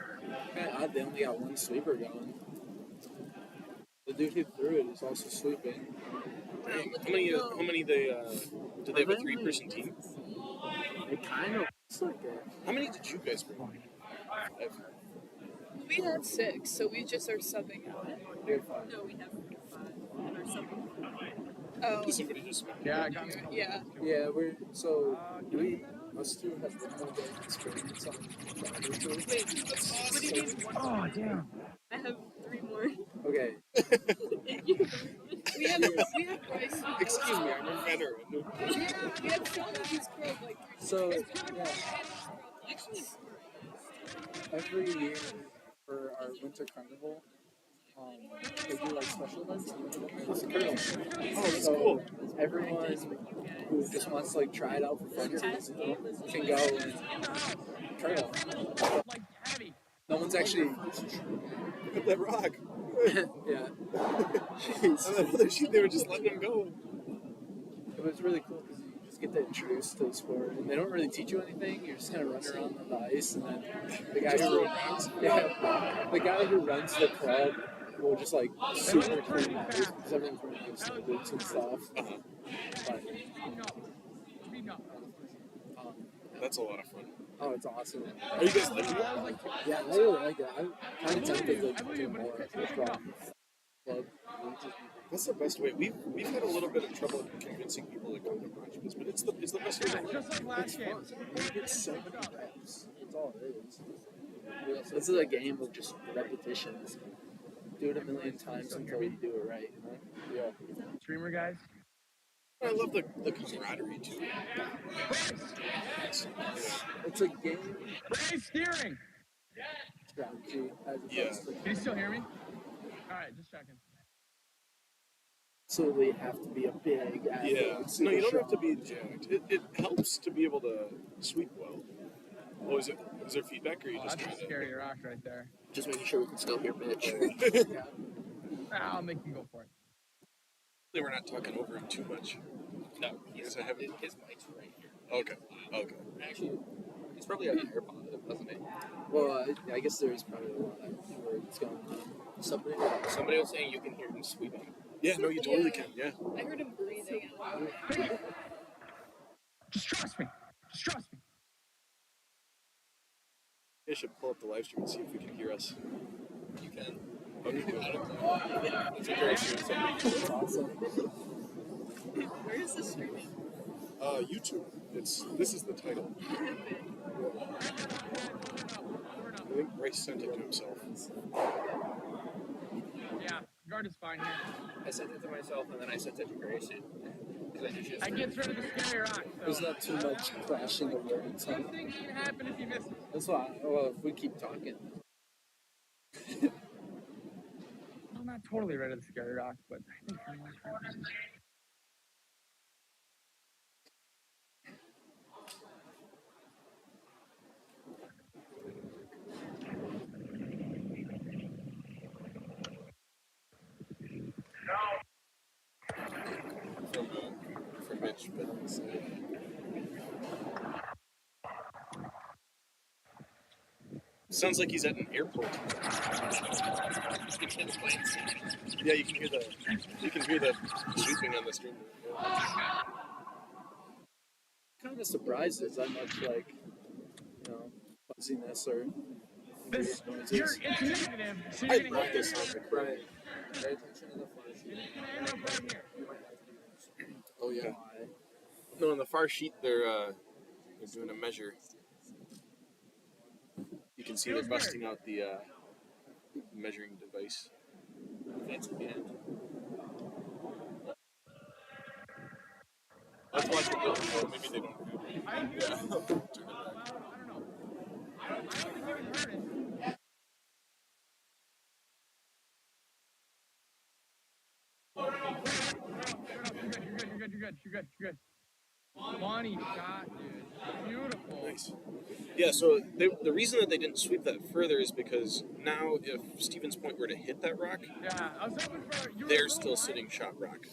odd they only got one sweeper going. The dude who threw it is also sweeping. How many they do they have a 3-person team? It kind of looks like it. How many did you guys bring? We had 6, so we just are subbing out. We have 5. No, we have 5 and are subbing. Oh. Does somebody just? Yeah, I got it. Yeah. Yeah, us two have one day experience on Wait, what do you mean? Oh, damn. I have 3 more. Okay. we have Bryce. Excuse me, I'm a veteran. We have Sean who's curled like 3 So, yeah, Actually, every year for our winter carnival, they do like special events. It's a curling. Oh, that's cool. Everyone who just wants to like try it out for fun can go and curl. Like heavy. No one's actually. Hit that rock. Yeah. On that other sheet, they were just letting him go. It was really cool because you just get to introduce to the sport, and they don't really teach you anything. You're just kind of running around on the ice, and then the guy the guy who runs the club will just like super clean the ice because everyone's wearing like snow boots and stuff. But That's a lot of fun. oh, it's awesome. Are you guys liking it? Yeah, I really like it. I'm kind of tempted to do more of the club. That's the best way. We've had a little bit of trouble convincing people to come to brunches, but it's the best way. Just like last game. You get so many reps. That's all it is. This is a game of just repetitions. Do it a million times until you do it right, you know? Yeah. Streamer guys. I love the camaraderie too. It's a game Brace steering. strategy as opposed Yeah. to Can you still hear me? All right, just checking. absolutely have to be a big Yeah. No, you don't have to be jacked. It helps to be able to sweep well. Oh, is there feedback, or are you Oh, just that's a trying to? scary rock right there. Just making sure we can still hear Mitch. I'll make you go for it. Hopefully we're not talking over him too much. No, his mic's right here. Okay. Actually, he's probably an AirPod, doesn't he? Well, I guess there's probably a lot of words going on. Somebody was saying you can hear him sweeping. Yeah, no, you totally can. Yeah. I heard him breathing out. Just trust me. Just trust me. I should pull up the live stream and see if we can hear us. You can. Okay. I don't know. It's a very serious subject. It's awesome. Where is this streaming? YouTube. This is the title. I think Bryce sent it to himself. Yeah, guard is fine here. I sent it to myself and then I sent it to Grace because I knew she was I gets rid of the scary rock. There's not too much clashing of words. Two things can happen if you miss it. That's why, well, if we keep talking. I'm not totally rid of the scary rock, but I think for the most part. From Mitch, but sounds like he's at an airport. Yeah, you can hear the sweeping on the stream. Kind of surprised there's that much, like, fuzziness or. It's negative, so I you're gonna love hear this it. sound. Right. Pay attention to the far sheet. It's gonna end up right here. Oh yeah. Why? No, on the far sheet they're doing a measure. You can see they're busting out the measuring device. fancy band. Let's watch the video. Maybe they don't have it. I hear it. I don't know. I don't think you even heard it. You're good. Money shot, dude. Beautiful. Nice. Yeah, so the reason that they didn't sweep that further is because now if Stevens Point were to hit that rock, Yeah, I was hoping for. You were a they're little still wide, sitting shot rock.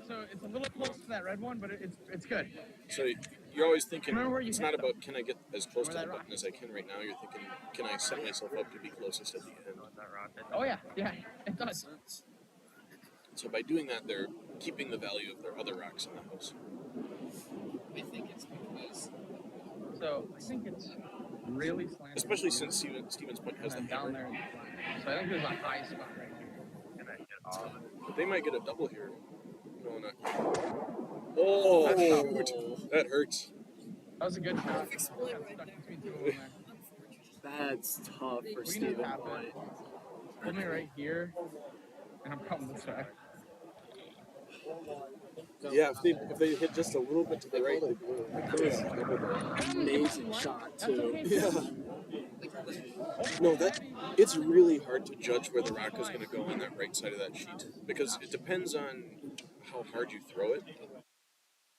So it's a little close to that red one, but it's good. So you're always thinking Remember where you it's hit not them. about can I get as close to Remember the that button as I can right now. You're thinking, can I set myself up to be closest at the end? Oh yeah, it does. So by doing that, they're keeping the value of their other rocks in the house. I think it's because So I think it's really slanted. Especially since Stevens Point has the and then down hammer. there. So I think there's a high spot right here. But they might get a double here. No, not. Oh, That's tough. shoot. That hurts. That was a good shot. Perfect split right Stuck there. between two of them there. That's tough for We can Steven tap Point. it. Hold me right here, and I'm coming this way. Yeah, if they hit just a little bit to the right, they blew it. That was an amazing shot, too. Yeah. No, it's really hard to judge where the rock is going to go on that right side of that sheet because it depends on how hard you throw it,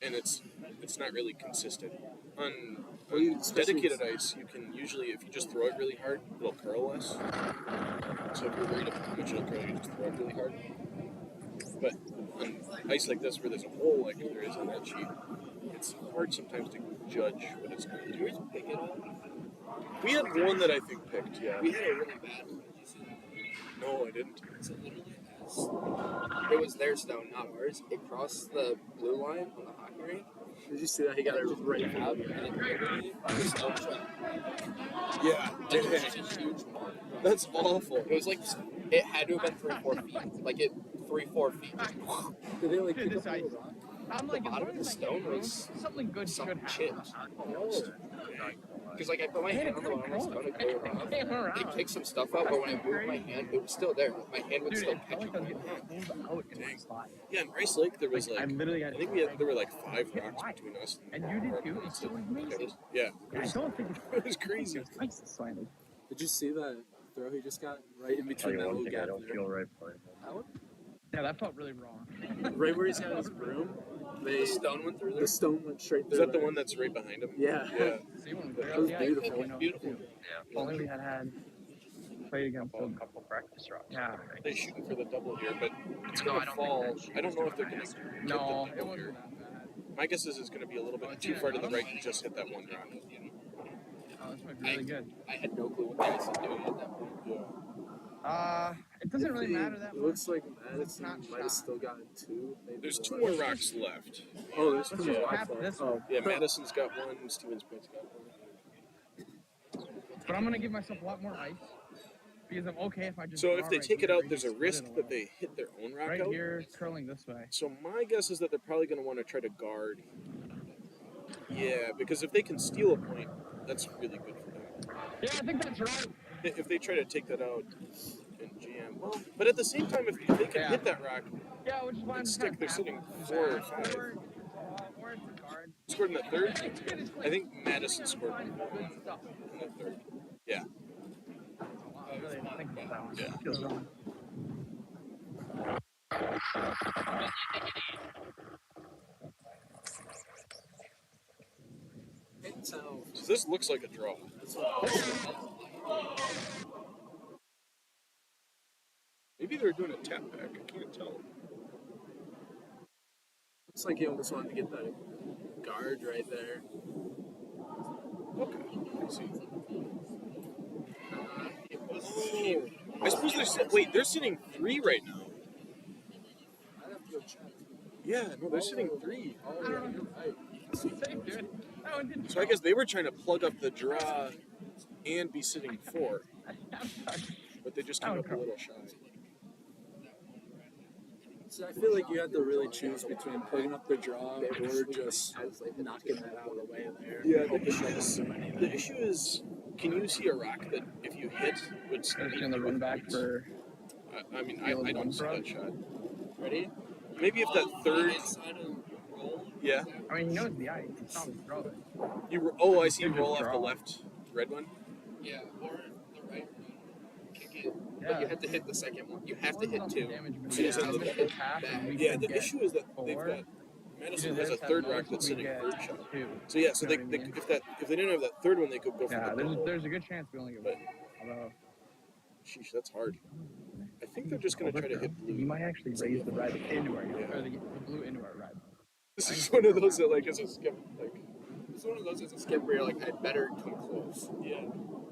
and it's not really consistent. On dedicated ice, you can usually, if you just throw it really hard, it'll curl less. So if you're worried about how much it'll curl, you just throw it really hard. But on ice like this, where there's a hole like there is on that sheet, it's hard sometimes to judge what it's going to do. Did yours pick it all? We had one that I think picked, yeah. We had a really bad one. Did you see that? No, I didn't. So literally, it was their stone, not ours. It crossed the blue line on the hockey rink. Did you see that? He got it right out. And it literally was stone shot. Yeah, It was just a huge mark. that's awful. It was like it had to have been 3-4 feet. Like it 3-4 feet. Did they like Dude, pick this up ice. all the rock? I'm like, as bottom long of the as I hit stone room, was something good should some happen. chips. Because like I put my hand on the bottom of the stone and pulled it off. It kicked some stuff out, but when I moved my hand, it was still there. My hand would Dude, still it catch felt like I was it. getting pulled out in one spot. Yeah, in Rice Lake there was Like, like I literally got I think there were like 5 rocks between us. And you did too? It's so amazing. Yeah, I don't think it was crazy. it's ice is slanted. Did you see that throw he just got right in between that little gap there? right for it. That one? Yeah, that felt really wrong. Right where he's got his broom, The stone went through there. the stone went straight through. Is that the there. one that's right behind him? Yeah. Yeah. See, when we That figured was out the ice, beautiful. we know Beautiful. too. If only we had played against A them. couple practice rounds. Yeah. They're shooting for the double here, but it's going to fall. I don't know if they're going to No, get it the double wasn't here. that bad. My guess is it's going to be a little bit too far to the right and just hit that one rock. Oh, this might be really good. I had no clue what Madison was doing at that point. Yeah. It doesn't really matter that It much. looks like It's Madison not might have shot. still gotten 2. Maybe There's the 2 rest. more rocks left. Oh, there's Let's 2 just more tap rocks this left. one. Yeah, Madison's got one, Stevens Point's got one. But I'm gonna give myself a lot more ice because I'm okay if I just. So draw if they right take it here out, and there's a split risk it that little. they hit their own rock Right out. here, curling this way. So my guess is that they're probably going to want to try to guard. Yeah, because if they can steal a point, that's really good for them. Yeah, I think that's right. If they try to take that out and GM, well, but at the same time, if they can Yeah. hit that rock, Yeah, which is why I'm and just stick, they're sitting 4 or 5. Or it's a guard. Scored in the third. It's I think Madison scored good stuff. in the third. Yeah. Wow, I really didn't think about that one. Yeah. Feels wrong. So this looks like a draw. Maybe they're doing a tap back. I can't tell. Looks like he almost wanted to get that guard right there. Okay. I see. I suppose they're sitting 3 right now. I'd have to go check. Yeah, no, they're sitting 3. I don't know. Safe, dude. No, it didn't. So I guess they were trying to plug up the draw and be sitting 4, but they just came up a little shy. So I feel like you have to really choose between plugging up the draw or just knocking that out of the way there. Yeah, the issue is, can you see a rock that if you hit would They're just gonna run back for. I mean, I don't see that shot. Ready? Maybe if that third, Inside of roll. yeah, I mean, he knows the ice. It's not his throw it. I see you roll off the left red one. Yeah, or the right one. Kick it. Yeah. But you have to hit the second one. You have to hit 2. So you said the double? Yeah, the issue is that they've got Madison has a third rock that's sitting third shot. So yeah, so if they didn't have that third one, they could go for Yeah, the double. there's a good chance we only get one. Although, Sheesh, that's hard. I think they're just gonna try to hit you blue. might actually raise the red into our Yeah. or the blue into our red. This is one of those that like is a skip like. It's one of those as a skip where you're like, I better come close. Yeah. Oh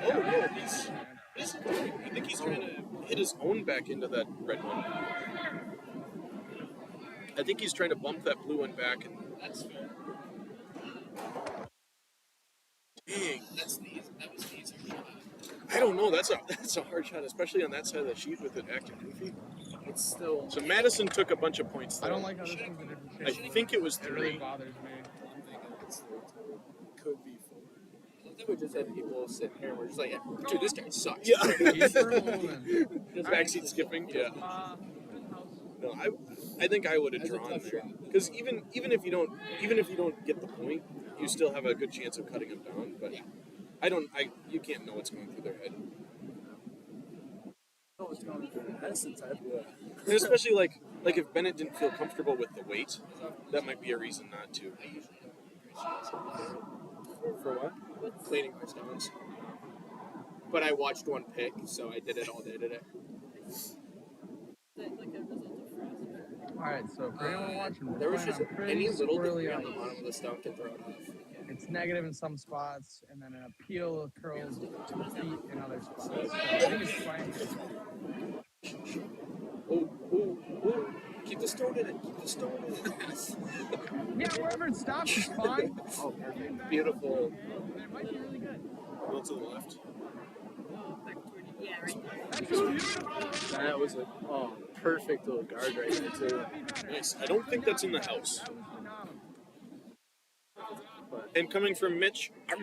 no, he's I think he's trying to hit his own back into that red one. I think he's trying to bump that blue one back, and That's fair. dang, That was the easier shot. I don't know. That's a hard shot, especially on that side of the sheet with it acting goofy. It's still. So Madison took a bunch of points I there. don't like how this one's a different I shape. think it was It really 3. bothers me. I'm thinking it's 3 too. Could be 4. I think we just had people sitting here and we're just like, dude, this guy sucks. Yeah. Keep her moving. Just Backseat skipping. Yeah. No, I think I would have That's a drawn tough there shot. because even if you don't get the point, you still have a good chance of cutting them down. But you can't know what's going through their head. Oh, it's going through the Madison's head. And especially like if Bennett didn't feel comfortable with the weight, that might be a reason not to. I usually don't. For what? Cleaning my stones. But I watched one pick, so I did it all day today. Is that like a result of frost? Alright, so for anyone watching, we're There was playing just on pretty any little squirrely debris on the ice. bottom of the stone can throw it off. It's negative in some spots, and then an appeal curls 2 feet in other spots. So I think it's fine. Oh. Keep the stone in it. Keep the stone in it. Yeah, wherever it stops is fine. Oh, perfect. Beautiful. It might be really good. Go to the left. Yeah, right. That's beautiful. That was a perfect little guard right there too. Nice. I don't think that's in the house. That was phenomenal. And coming from Mitch, it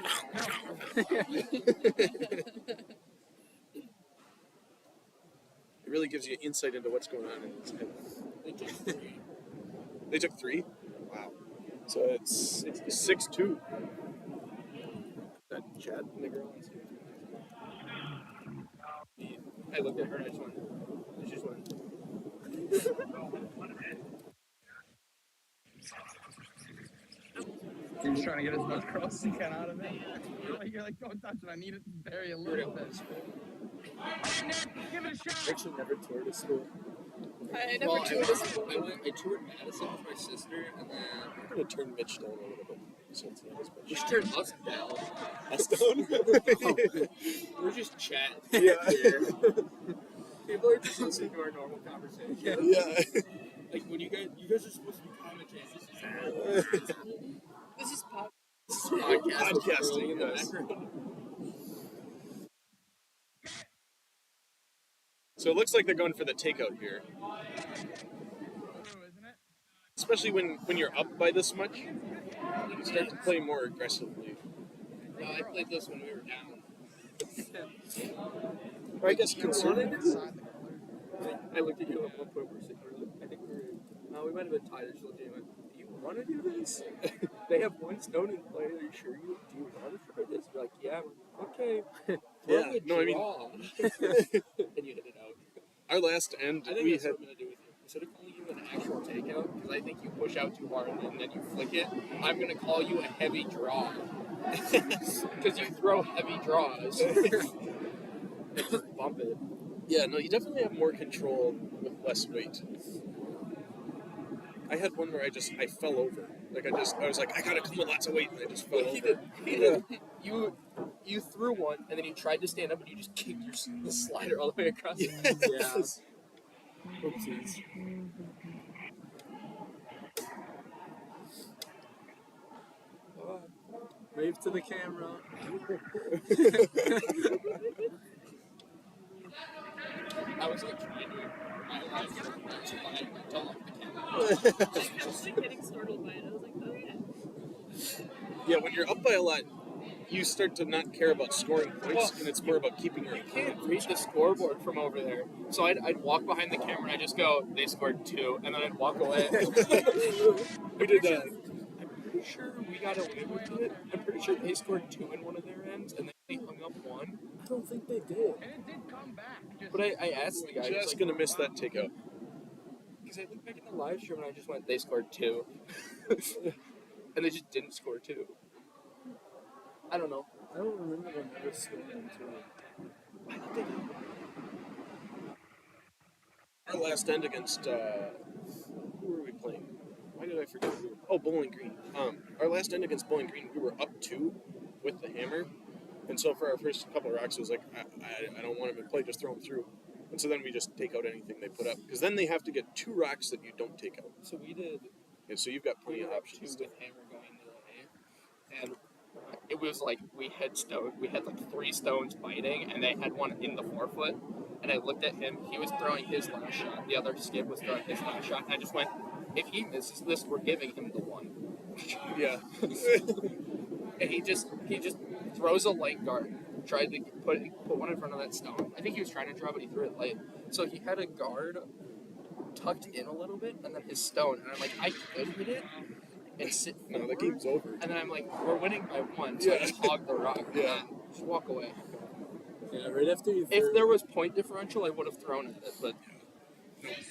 really gives you insight into what's going on in his head. They took 3? Wow. So it's 6-2. That Chad and the girl on stage. I looked at her and I just went. You're just trying to get as much cross as you can out of it. You're like, don't touch it. I need it to bury a little bit. Give it a shot. Actually, never toured a school. I never toured a school. I toured Madison with my sister, and then I'm going to turn Mitch down a little bit. So it's not as much. we should turn us down. Us down? We're just chatting. Yeah. People are just listening to our normal conversation. Yeah. Like when you guys are supposed to be commentating. This is pop. Podcasting, in the yes. background. So it looks like they're going for the takeout here. Especially when you're up by this much, you start to play more aggressively. No, I played this when we were down. Or I guess concerning. I looked at you at one point. I think we might have been tied. I just looked at you and went, "Do you want to do this? They have one stone in play. Are you sure do you want to try this?" You're like, "Yeah, okay." Yeah, no, I mean- and you hit it out. Our last end, I think we that's had. what I'm gonna do with you. Instead of calling you an actual takeout, because I think you push out too hard and then you flick it, I'm gonna call you a heavy draw. Because you throw heavy draws. And just bump it. Yeah, no, you definitely have more control with less weight. I had one where I fell over. Like I was like, I gotta come with lots of weight, and I just fell Well, over. he did. You threw one, and then you tried to stand up, and you just kicked the slider all the way across. Yes. Oopsies. Wave to the camera. I was like trying to. Don't look at the camera. I was like getting startled by it. I was like, oh yeah. Yeah, when you're up by a lot, you start to not care about scoring points, Well, and it's more about keeping your You can't read the scoreboard from over there. So I'd walk behind the camera and I'd just go, they scored 2, and then I'd walk away. We did that. I'm pretty sure we got away with it. I'm pretty sure they scored 2 in one of their ends, and then they hung up 1. I don't think they did. And it did come back. But I asked the guy, Just like, gonna miss that takeout. because I looked back in the live stream and I just went, they scored 2. And they just didn't score 2. I don't know. I don't remember them ever scoring into it. I thought they did. Our last end against who were we playing? Might did I forget? Oh, Bowling Green. Our last end against Bowling Green, we were up 2 with the hammer. And so for our first couple of rocks, it was like, I don't want them in play, just throw them through. And so then we just take out anything they put up. Because then they have to get 2 rocks that you don't take out. So we did. And so you've got We plenty of were up options. 2 with hammer going into the A, and it was like we had like 3 stones biting, and they had one in the forefoot. And I looked at him; he was throwing his last shot. The other skip was throwing his last shot, and I just went, "If he misses this, we're giving him the 1." Yeah. And he just throws a light guard. Tried to put one in front of that stone. I think he was trying to draw, but he threw it late. So he had a guard tucked in a little bit, and then his stone. And I'm like, I could hit it and sit No, forward. the game's over. And then I'm like, we're winning by 1, so I just hog the rock and then just walk away. Yeah, right after you If there was point differential, I would have thrown at it, but At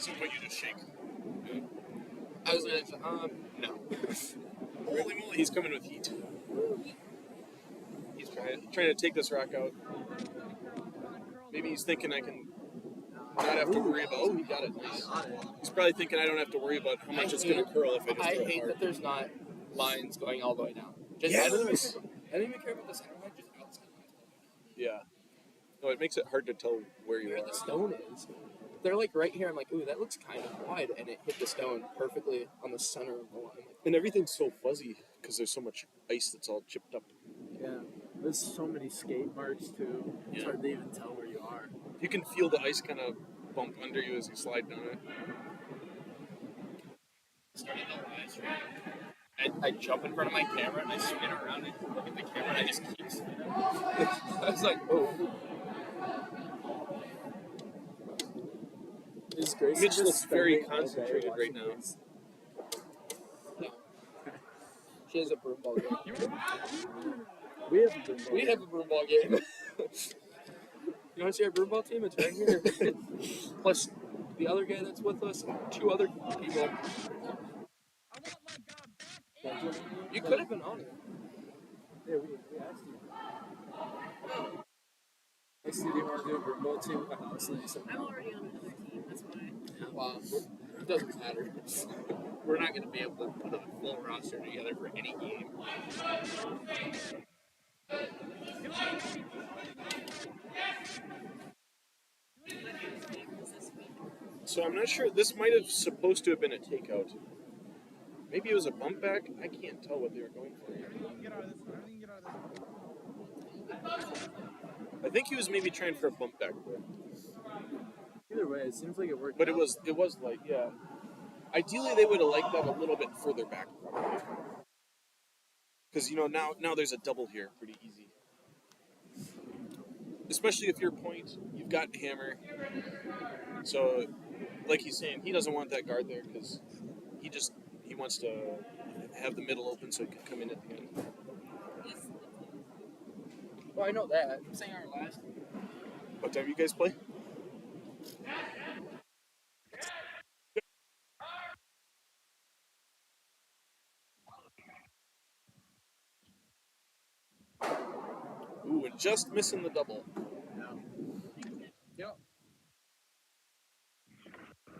some point you just shake. I was like, no. Holy moly, he's coming with heat. He's trying to take this rock out. Maybe he's thinking I can not have to worry about. Oh, he got it. Nice. He's probably thinking I don't have to worry about how much it's going to curl if I just I throw it hate hard. that there's not lines going all the way down. Just, Yes! I don't even care about the center line, just outside lines all the way down. Yeah. No, it makes it hard to tell where you Where are. the stone is. They're like right here. I'm like, ooh, that looks kind of wide, and it hit the stone perfectly on the center of the line. I'm like, And everything's so fuzzy because there's so much ice that's all chipped up. Yeah, there's so many skate marks too. It's Yeah. hard to even tell where you are. You can feel the ice kind of bump under you as you slide down it. started the live stream. I jump in front of my camera and I spin around and look at the camera and I just keep spinning. I was like, oh. Is Gracie Mitch just looks very spending all day concentrated right watching now. these? No. She has a broom ball game. We have a good We have a broom ball game. You want to see our broom ball team? It's right here. Plus the other guy that's with us, 2 other people. You could have been on it. Yeah, we asked you. I see you want to do a broom ball team with my house, and you said I'm already on another team, that's why. Wow. It doesn't matter. We're not going to be able to put a full roster together for any game. So I'm not sure. This might have supposed to have been a takeout. Maybe it was a bump back. I can't tell what they were going for. I think he was maybe trying for a bump back there. either way, it seems like it worked. But it out. was like, yeah. Ideally, they would have liked that a little bit further back, probably. Because, now there's a double here pretty easy. Especially if you're point, you've got hammer. So, like he's saying, he doesn't want that guard there because he wants to have the middle open so he can come in at the end. Well, I know that. I'm saying our last. What time you guys play? Ooh, and just missing the double. Yep. I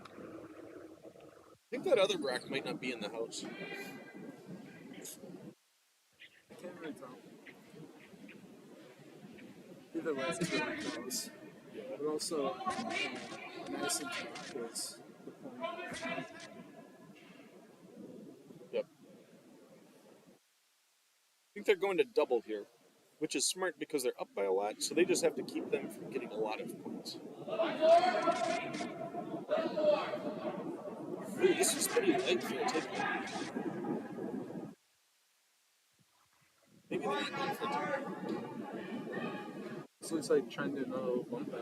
think that other rack might not be in the house. I can't really tell. Either way, it's really close. But also, Madison was the point. Yep. I think they're going to double here, which is smart because they're up by a lot, so they just have to keep them from getting a lot of points. Ooh, this is pretty light for a takeout. Maybe they're not going for a takeout. This looks like trying to do another little bump back.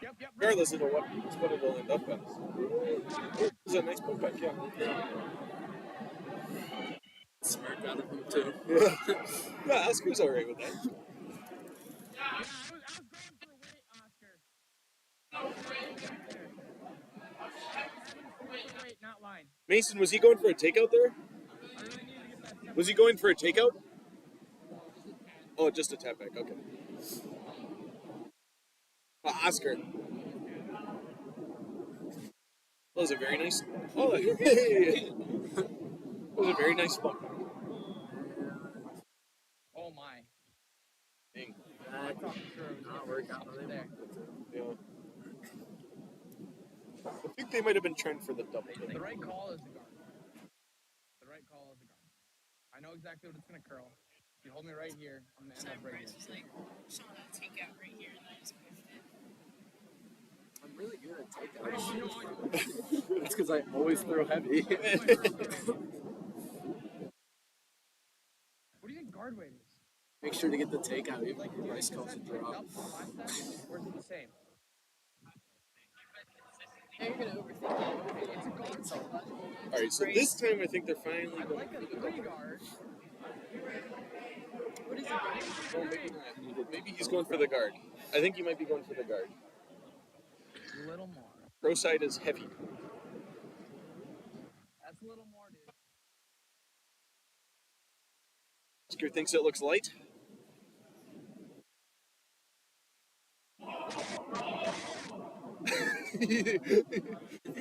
Yep. Regardless of what it'll end up as. This is a nice bump back, yeah. Smart out of him too. Yeah, Oscar's alright with that. I was going for a weight, Oscar. Weight, not line. Mason, was he going for a takeout there? I really need to get that step. Was he going for a takeout? Oh, just a tap back, okay. Oscar. That was a very nice. Oh, hey! That was a very nice bump. Oh my. Dang. I thought for sure it was Not gonna work be out. something there. Yeah. I think they might have been trying for the double. The right call is the guard. The right call is the guard. I know exactly what it's gonna curl. If you hold me right here, I'm gonna end up right Bryce here. was like, Sean, I'll take out right here, and I just pushed it. I'm really good at I takeouts. know, I know. That's because I always throw heavy. What do you think guard weight is? Make sure to get the takeout even Like, when do you Bryce think calls this it had picked throw. up from last time, or is it the same? Now you're gonna overthink it. It's a guard. Psychological. All right, so this time I think they're finally I'd going like for a the three double. guard. What is it going? Well, maybe not. Maybe he's going for the guard. I think he might be going for the guard. A little more. Pro side is heavy. That's a little more, dude. Oscar thinks it looks light.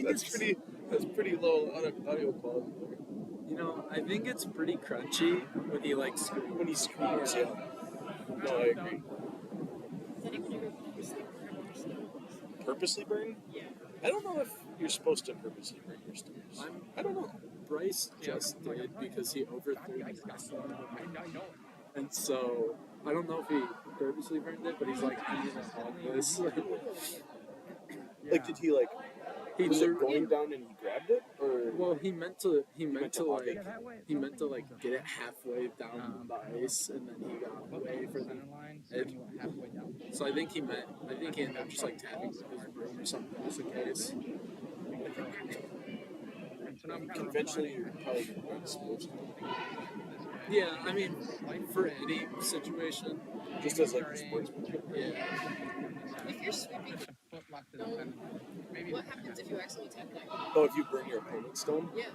That's pretty low audio quality there. You know, I think it's pretty crunchy when he like screams. When he screams, yeah. No, I agree. Is that even ever purposely burned your stones? Purposely burn? Yeah. I don't know if you're supposed to purposely burn your stones. I don't know. Bryce just did because he overthrew I his last know one. it. And so, I don't know if he purposely burned it, but he's like, I'm gonna have this. Like, did he like? He Was it threw, going down and he grabbed it, or? well, he meant to lock it? like get it halfway down the ice, and then he got away for the edge. Halfway down. So I think he ended up just like tapping his broom or something just in case. So now I'm kind of Conventionally, you're probably not supposed to. Yeah, I mean, for any situation, Just as like a sportsmanship. yeah. If you're sweeping, foot left to the center. Maybe what happens if you accidentally tap that? Oh, if you burn your opponent's stone? Yeah.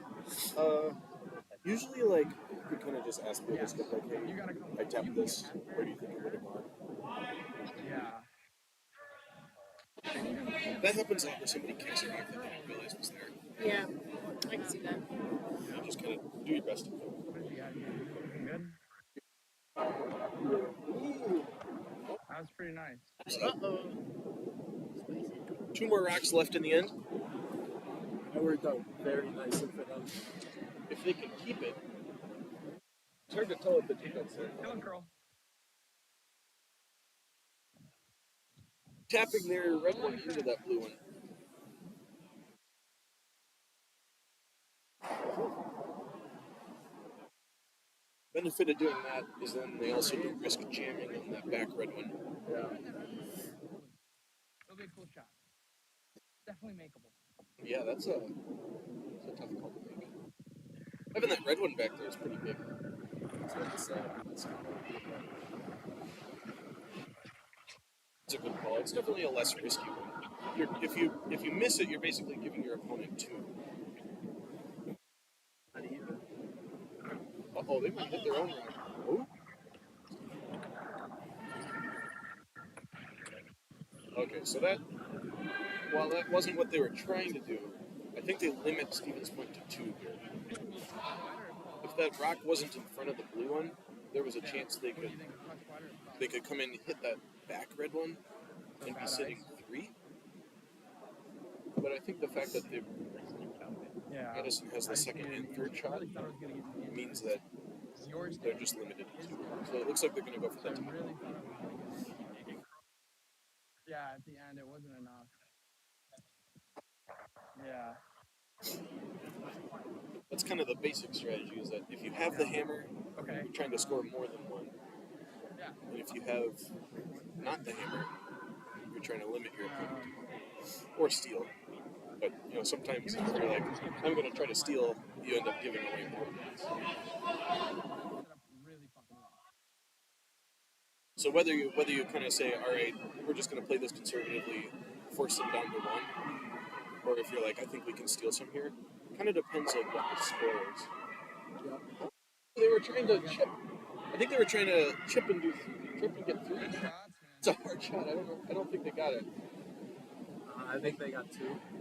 Usually, like, you kind of just ask me this, like, hey, you gotta come. I tapped this. Where do you think it would have gone? Yeah. That happens a lot with somebody kicks it off that you didn't realize was there. Yeah. I can see that. You just kind of do your best to kill. What is he at here? Good? That was pretty nice. Uh-oh. 2 more rocks left in the end. That worked out very nicely for them. If they can keep it, it's hard to tell if the defense is Kill him, Curl. tapping their red one into that blue one. Benefit of doing that is then they also don't risk jamming on that back red one. Yeah. It'll be a cool shot. Definitely makeable. Yeah, that's a tough call to make. Having that red one back there is pretty big. That's It's a good call. It's definitely a less risky one. If you miss it, you're basically giving your opponent 2. Uh-oh, they might hit their own rock. Oh. Okay, so while that wasn't what they were trying to do, I think they limit Stevens' point to 2 here. If that rock wasn't in front of the blue one, there was a chance they could come in and hit that back red one and be sitting 3. But I think the fact that Madison has the second and third shot means that they're just limited to 2. So it looks like they're going to go for the top. Yeah, at the end it wasn't enough. Yeah. That's kind of the basic strategy, is that if you have the hammer, Okay. you're trying to score more than 1. Yeah. And if you have not the hammer, you're trying to limit your opponent. Or steal. But, sometimes if you're like, I'm going to try to steal, you end up giving away more points. Really fucking well. So whether you kind of say, all right, we're just going to play this conservatively, force them down to 1, or if you're like, I think we can steal some here, kind of depends on what the score is. Yep. They were trying to chip. I think they were trying to chip and get 3. Good shots, man. It's a hard shot. I don't think they got it. I think they got 2.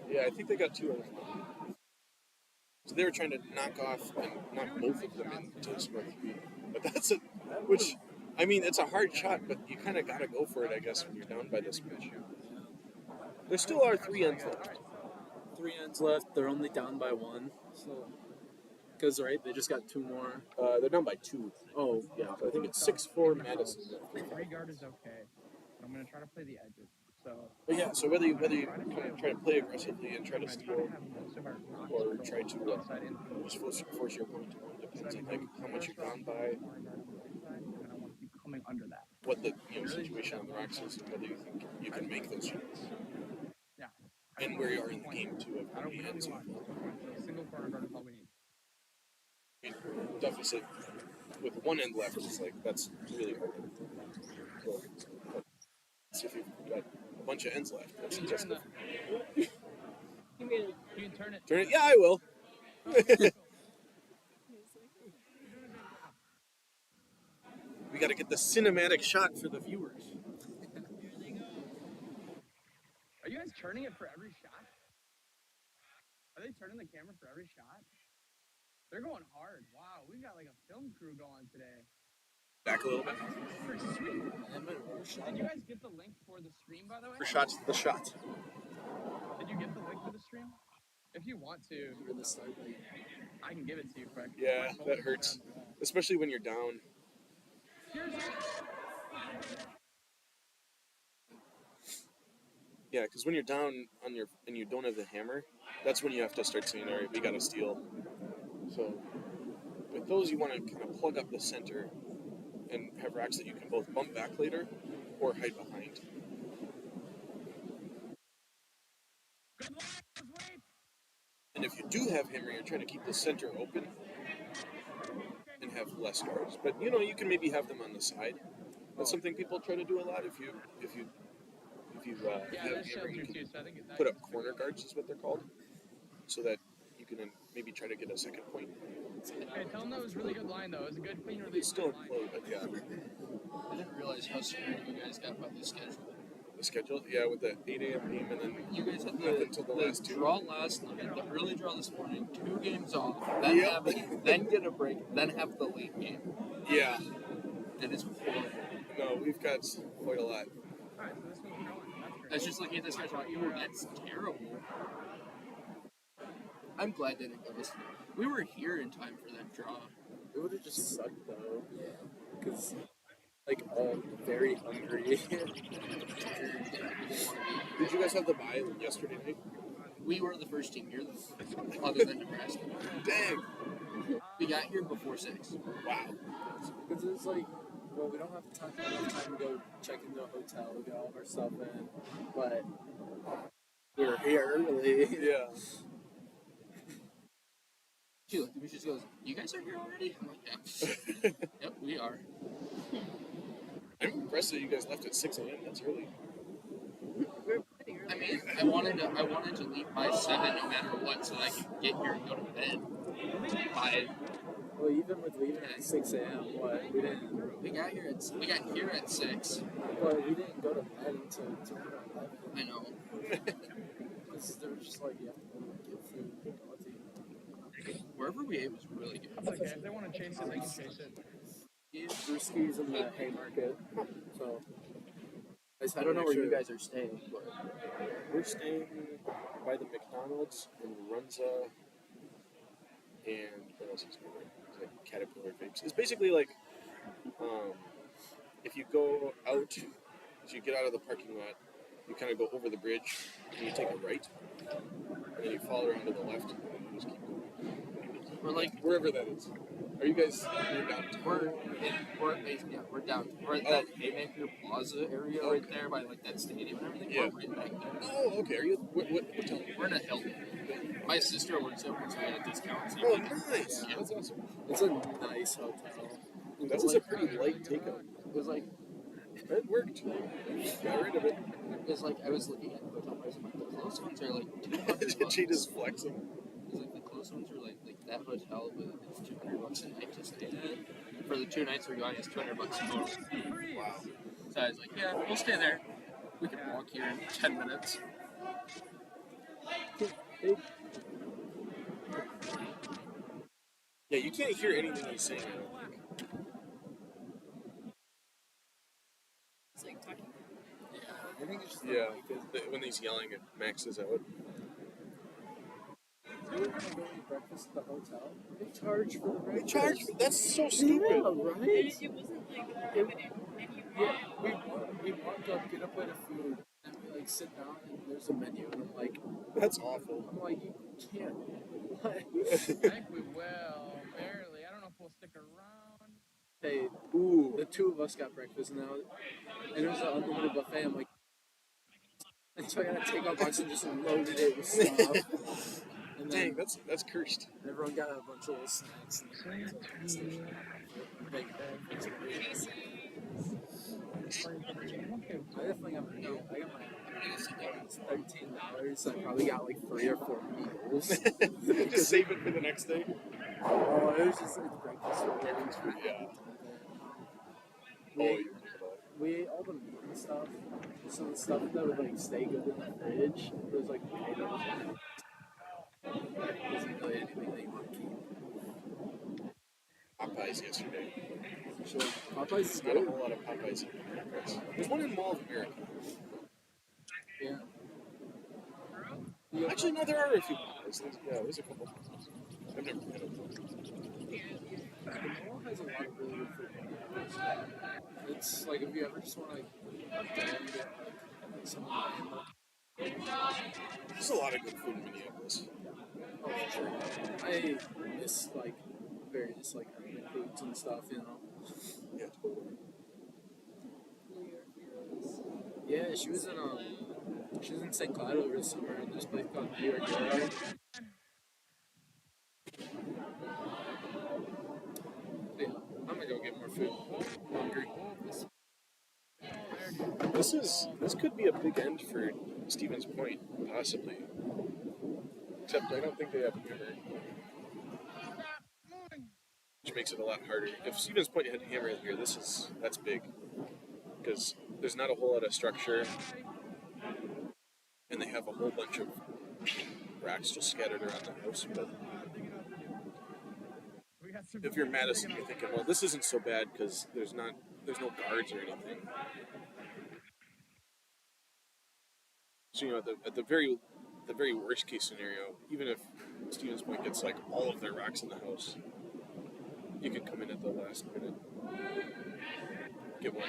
Yeah, I think they got 2 ends left. So they were trying to knock off and knock both of them into score 3. But that's which, I mean, it's a hard shot, but you kind of got to go for it, I guess, when you're down by this much. There still are 3 ends left. 3 ends left. They're only down by 1. So, because right, they just got 2 more. They're down by 2. Oh yeah. So I think it's 6-4 Madison. 3 guard is okay. I'm gonna try to play the edges. So. But yeah, so whether you kind of try to play aggressively and try to steal, or try to just force your opponent to one, depends on like how much you're down by, Coming under that. what the situation on the rocks is, and whether you think you can make those shots. Yeah. And where you are in the game too, of how many ends you have. Single corner guard is all we need. I mean, deficit with 1 end left is like that's really hard. So, if you've got a bunch of ends left, that's just You can turn it. turn it. Yeah, I will. We got to get the cinematic shot for the viewers. Are you guys turning it for every shot? Are they turning the camera for every shot? They're going hard. Wow, we've got like a film crew going today. Back a little bit. Pretty sweet. Did you guys get the link for the stream, by the way? For shots, the shot. Did you get the link for the stream? If you want to, I can give it to you quick. Yeah, that hurts. Especially when you're down. Yeah, because when you're down on your and you don't have the hammer, that's when you have to start saying, all right, we got to steal. So with those, you want to kind of plug up the center and have racks that you can both bump back later or hide behind. And if you do have hammer, you're trying to keep the center open and have less guards. But you can maybe have them on the side. That's something people try to do a lot. If you have hammer, you can put up corner guards, is what they're called, so that you can maybe try to get a second point. Hey, tell them that was a really good line, though. It was a good clean release. It's still a play, but yeah. I didn't realize how screwed you guys got by the schedule. The schedule, yeah, with the 8 a.m. game, and then You guys had nothing until the last 2. draw last night, the early draw this morning, 2 games off, then get a break, then have the late game. Yeah. That is horrible. No, we've got quite a lot. All right, so this one's going. That's great. I was just looking at this schedule. Ooh, that's terrible. I'm glad they didn't go this way. We were here in time for that draw. It would have just sucked though. Because, like, all very hungry. Did you guys have the bye yesterday night? We were the first team here, though, other than Nebraska. Dang. We got here before 6. Wow. Because it's like, well, we don't have enough time to go check into a hotel, get all of our stuff in, but we're here early. Yeah. She looked at me, she just goes, "You guys are here already?" I'm like, "Yeah." Yep, we are. I'm impressed that you guys left at 6 a.m. That's early. I mean, I wanted to leave by 7 no matter what, so that I could get here and go to bed by. Well, even with leaving at 6 a.m., We got here at 6. but we didn't go to bed until 11. I know. Because they were just like, you have to go get food and go out to eat. Wherever we ate was really good. It's okay. If they want to chase it, they can chase it. Brewski's in the Haymarket, so I don't know where you guys are staying, but We're staying by the McDonald's in Runza, and what else is going on? It's like Caterpillar Vapes. It's basically like, if you go out, so you get out of the parking lot, you kind of go over the bridge, and you take a right, and then you follow around to the left, and then you just keep going. we're like Wherever that is. Are you guys near downtown? we're down. We're at that Haymaker Plaza area right there by like that stadium and everything. Yeah. We're right back there. Oh, okay. Are you? What hotel? We're in a Hilton. My sister works there, so we had a discount. So Oh, nice. Yeah. That's awesome. it's a nice hotel. That was a pretty light takeout. It was like It worked. Got rid of it. I was looking at hotel prices. Like the close ones are like $200. She just flexing. It's like the close ones are like that hotel, but it's $200 a night to stay at. For the 2 nights we're going, it's $200 total. Wow. So I was like, yeah, we'll stay there. We can walk here in 10 minutes. Yeah, you can't hear anything he's saying. It's like talking. I think it's just Yeah, when he's yelling, it maxes out. So we're gonna go eat breakfast at the hotel. They charge for the They breakfast. charge. That's so stupid. Yeah, right? It wasn't like evident, and you Yeah, we walk up, get a plate of food, and we like sit down, and there's a menu, and I'm like, That's awful. I'm like, you can't. Like, I think we will. Barely. I don't know if we'll stick around. hey, Ooh. the two of us got breakfast now, and it was an unlimited buffet. I'm like, and so I gotta take our box and just loaded it with stuff. And Dang, then that's cursed. everyone got a bunch of little snacks. And big bags. I definitely got my meal. I got my $13. I probably got like 3 or 4 meals. Just save it for the next day. Oh, it was just like breakfast. Yeah. We Oh, ate, you we ate all the meat and stuff. So the stuff that would like stay good in the fridge was like potatoes. It wasn't really anything that you want to keep. Popeyes yesterday. So Popeyes is Got a good. whole lot of Popeyes. There's one in Mall of America. Yeah. Actually, no, there are a few Popeyes. There's a couple. I've never been to them. The mall has a lot of really good food. It's like if you ever just want to like go and get like some There's a lot of good food in Minneapolis. oh, for sure. I miss like various like ethnic foods and stuff, you know. Yeah, totally. New York Heroes. Yeah, she was in St. Cloud over the summer in this place called New York Heroes. Yeah, I'm gonna go get more food. I'm hungry. This could be a big end for Stevens Point, possibly. Except I don't think they have hammer, which makes it a lot harder. If Stevens Point had hammer in here, that's big because there's not a whole lot of structure, and they have a whole bunch of racks just scattered around the house. But if you're Madison, you're thinking, well, this isn't so bad because there's no guards or anything. So at the very worst case scenario, even if Stevens Point gets like all of their rocks in the house, you can come in at the last minute, get one.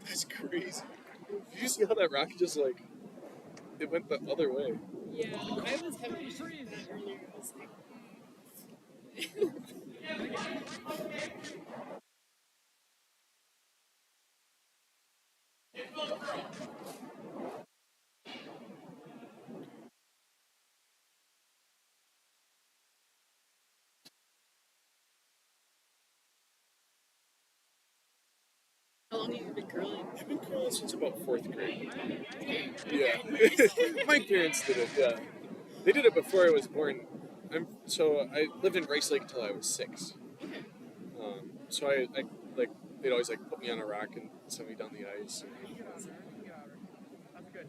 That's crazy. Did you see how that rock just like it went the other way? Yeah, I was having issues with that earlier. I was like, how long have you been curling? I've been curling since about 4th grade. Yeah, my parents did it. Yeah, they did it before I was born. So I lived in Rice Lake until I was 6. So I like they'd always like put me on a rock and send me down the ice.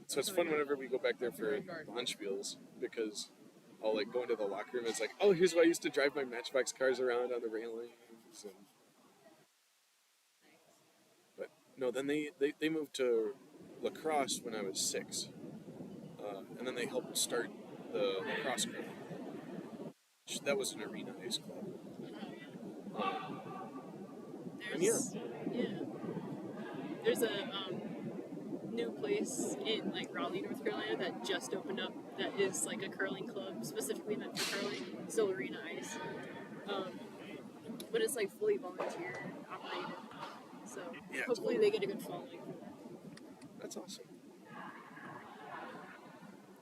So it's fun whenever we go back there for Bonspiels because I'll like go into the locker room. It's like, oh, here's where I used to drive my Matchbox cars around on the railings. But no, then they moved to lacrosse when I was 6, and then they helped start the lacrosse club. That was an arena ice club. There's a new place in like Raleigh, North Carolina that just opened up that is like a curling club specifically meant for curling, still arena ice. But it's like fully volunteer operated. So hopefully they get a good following. That's awesome.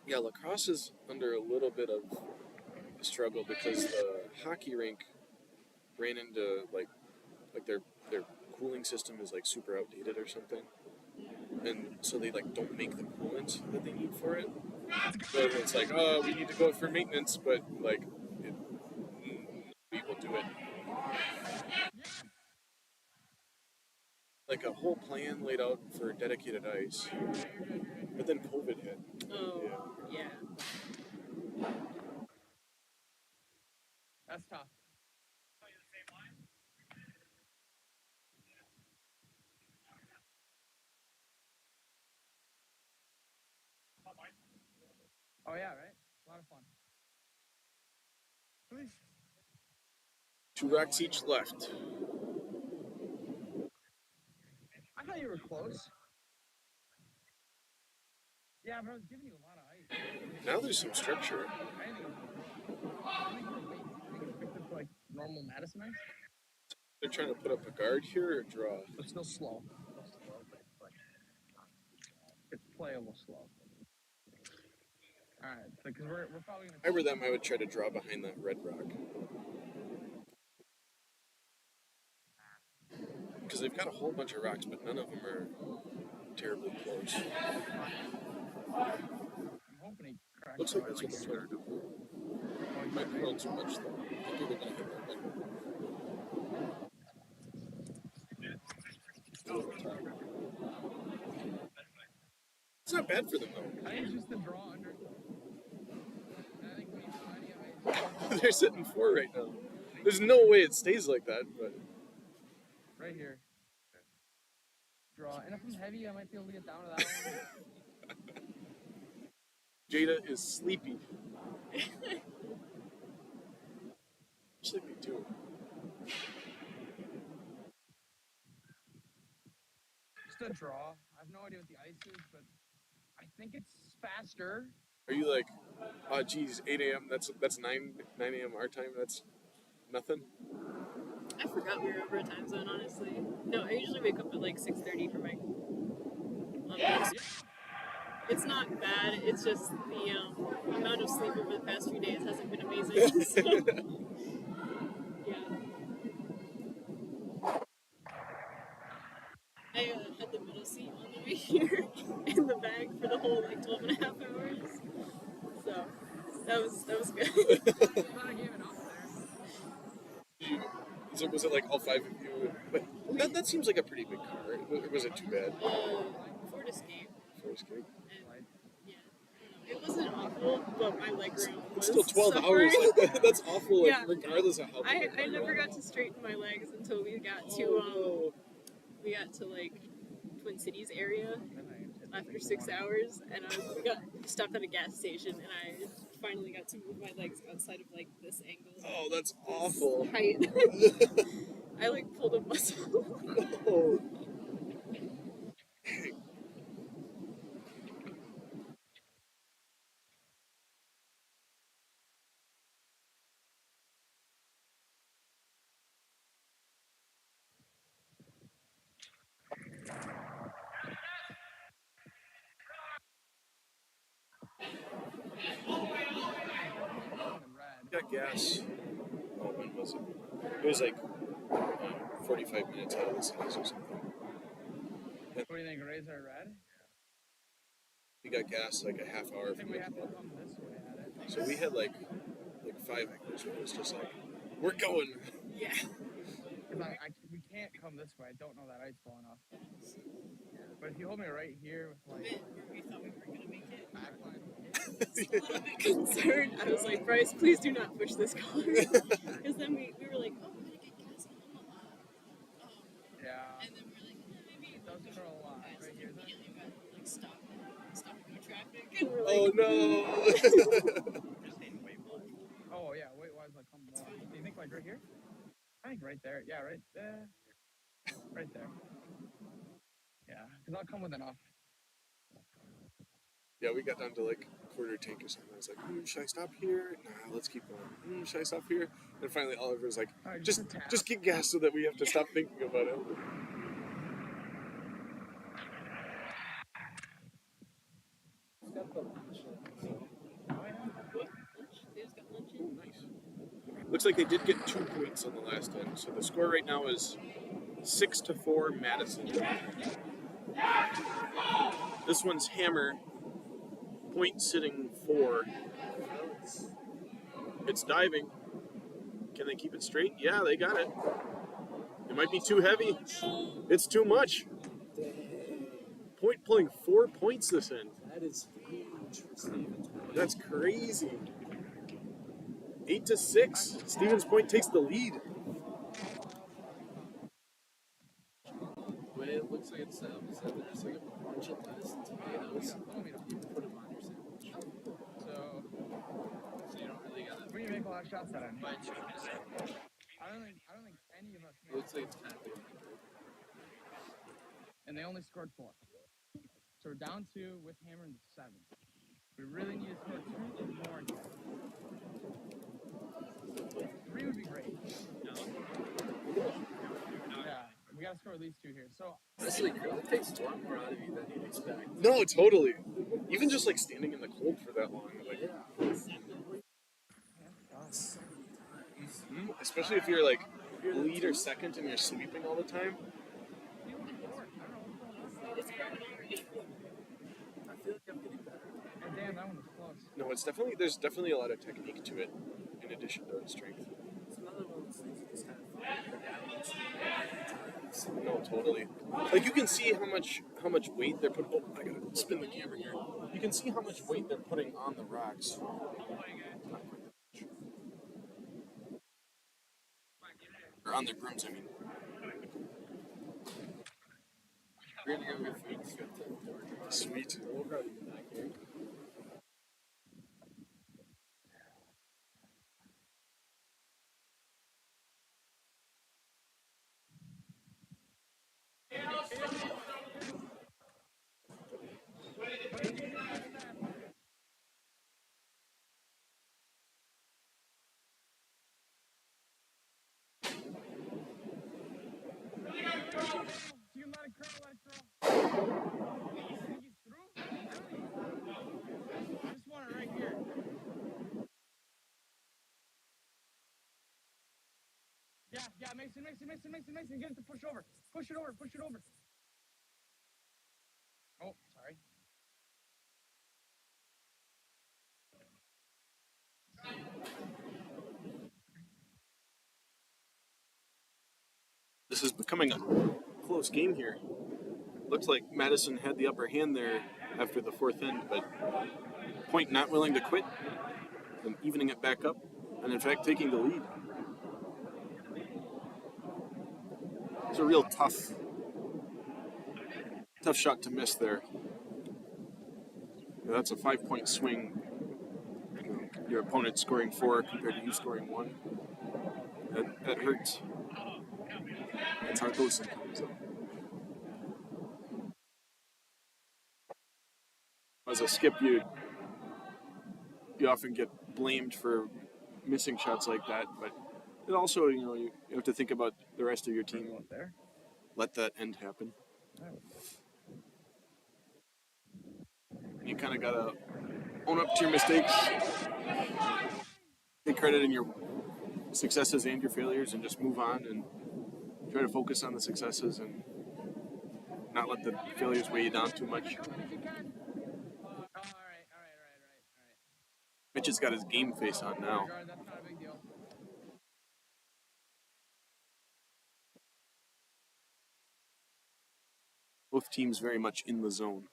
Yeah, lacrosse is under a little bit of a struggle because the hockey rink ran into like their cooling system is like super outdated or something, and so they like don't make the coolant that they need for it. So it's like, oh, we need to go for maintenance, but like like a whole plan laid out for dedicated ice, but then COVID hit. Oh, Yeah. yeah. That's tough. Oh yeah, right? A lot of fun. 2 rocks each left. I thought you were close. Yeah, but I was giving you a lot of ice. Now there's some structure. I think it's picked up like normal Madison ice. They're trying to put up a guard here or draw. It's still slow. It's playable slow. All right, because we're probably gonna. If I were them, I would try to draw behind that red rock. Because they've got a whole bunch of rocks, but none of them are terribly close. I'm hoping he cracks. Looks like that's what they're trying to do. Might be on too much though. I think they're gonna hit that thing. It's not bad for them though. I think it's just the draw under. I think we need plenty of ice. They're sitting 4 right now. There's no way it stays like that, but Right here. Draw. And if I'm heavy, I might be able to get down to that one. Jada is sleepy. Sleepy too. Just a draw. I have no idea what the ice is, but I think it's faster. Are you like, oh geez, 8 a.m. That's 9 a.m. our time. That's nothing. I forgot we were over a time zone, honestly. No, I usually wake up at like 6:30 for my It's not bad, it's just the amount of sleep over the past few days hasn't been amazing. So, yeah. I had the middle seat on the way here in the bag for the whole like 12 and a half hours. So that was good. So was it like all 5 of you? But that seems like a pretty big car. Or was it too bad? Ford Escape. Ford Escape. And, yeah, it wasn't awful, but my leg room was Still 12 suffering. hours. Like, that's awful. Like, Yeah. regardless of how. I never got to straighten my legs until we got to like Twin Cities area after 6 hours, and we got stopped at a gas station, and I finally got to move my legs outside of like this angle. Oh, that's awful. Height. I like pulled a muscle. Oh. Got gas. Oh, when was it? It was like 45 minutes out of this house or something. What do you think, Rays are red? We got gas like a half hour I think from we the have to come this way at it. So we had like 5 acres where it was just like, we're going. Yeah. We can't come this way. I don't know that ice well enough. But if you hold me right here with like Where we thought we weren't gonna make it. backline. A little bit concerned. I was like, Bryce, please do not push this car. Because then we were like, oh, we're gonna get gas in Omaha. Yeah. And then we're like, maybe It does for a lot. guys Right here, then. immediately got like stop no traffic. And we're Oh like, no! Oh yeah, wait, why is that come more? Do you think like right here? I think right there. Yeah, right there. Right there. Yeah, because I'll come with enough. Yeah, we got down to like a quarter tank or something. I was like, should I stop here? Nah, let's keep going. Should I stop here? And finally Oliver was like, All right, just a tap. get gas so that we have to stop thinking about it. It's got the lunch in it, so. they just got lunch Oh, in. nice. Looks like they did get 2 points on the last one. So the score right now is 6-4 Madison. This one's Hammer. Point sitting 4. It's diving. Can they keep it straight? Yeah, they got it. It might be too heavy. It's too much. Point pulling 4 points this end. That is huge for Stevens. That's crazy. 8-6. Stevens Point takes the lead. The way it looks like it's set up is that there's like a bunch of lettuce and tomatoes. You put them on your sandwich. So So you don't really gotta. we need to make a lot of shots that end. I don't think any of us It looks like it's kind of big. and they only scored 4. So we're down 2 with Hammer and 7. We really need to score 2 or more here. 3 would be great. Yeah, we gotta score at least 2 here. So This like really takes a lot more out of you than you'd expect. No, totally. Even just like standing in the cold for that long, like, especially if you're like lead or second and you're sweeping all the time. I feel like I'm getting better. oh, damn, that one was close. No, there's definitely a lot of technique to it, in addition to strength. It's another one of those things you just kind of find. No, totally. Like you can see how much weight they're putting. Oh, I gotta spin the camera here. You can see how much weight they're putting on the rocks. Or on their brooms, I mean. We're gonna go get food. Let's go to the door. Sweet. We'll probably be back here. If you can let it curl, let it curl. You think he's through? Really? I just want it right here. Yeah, Mason. Get it to push over. Push it over. Oh, sorry. This is becoming a close game here. Looks like Madison had the upper hand there after the 4th end, but Point not willing to quit and evening it back up, and in fact taking the lead. It's a real tough shot to miss there. Yeah, that's a 5-point swing. Your opponent scoring 4 compared to you scoring 1. That hurts. That's how it goes sometimes. As a skip, you often get blamed for missing shots like that, but it also, you have to think about the rest of your team. There. Let that end happen. You kind of gotta own up to your mistakes, take credit in your successes and your failures, and just move on and try to focus on the successes and not let the failures weigh you down too much. All right. Mitch has got his game face on now. That's not a big deal. Both teams very much in the zone.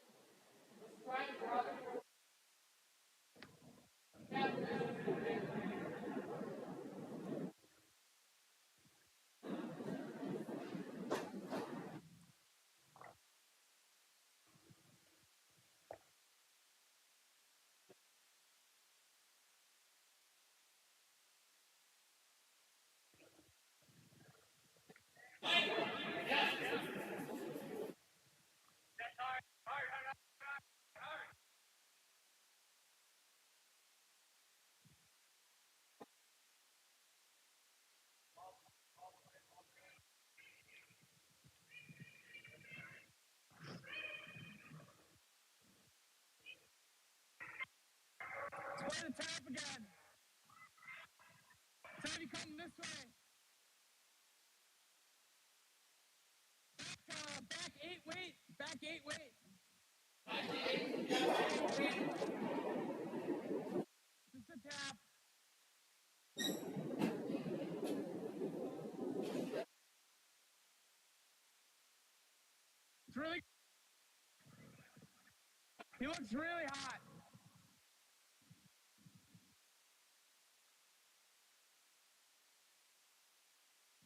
Play the tap again. Teddy, come this way. Back 8, wait. Back 8, wait. Just a tap. He looks really hot.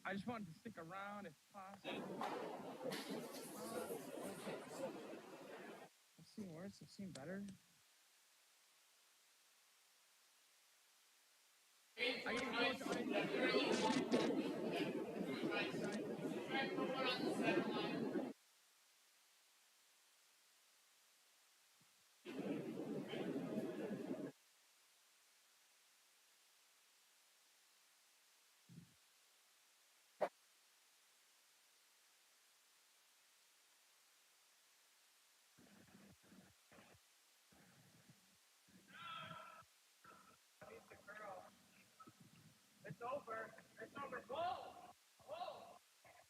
I just wanted to stick around if possible. I've seen worse. I've seen better. I can go It's over. It's over. Whoa! Whoa! Yes!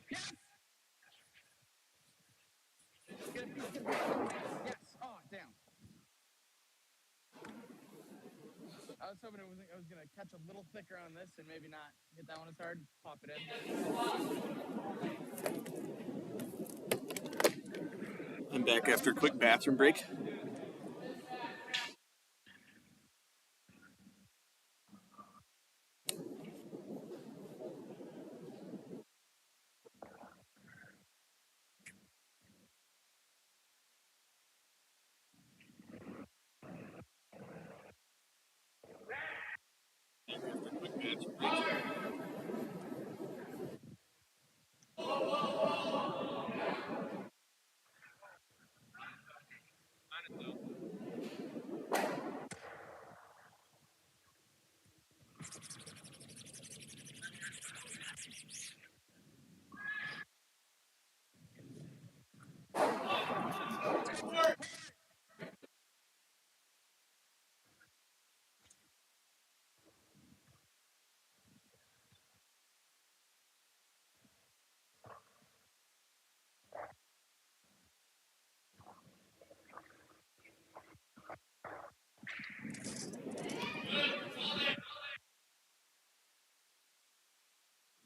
Yes! Oh, damn. I was hoping I was going to catch a little thicker on this and maybe not hit that one as hard. Pop it in. I'm back after a quick bathroom break.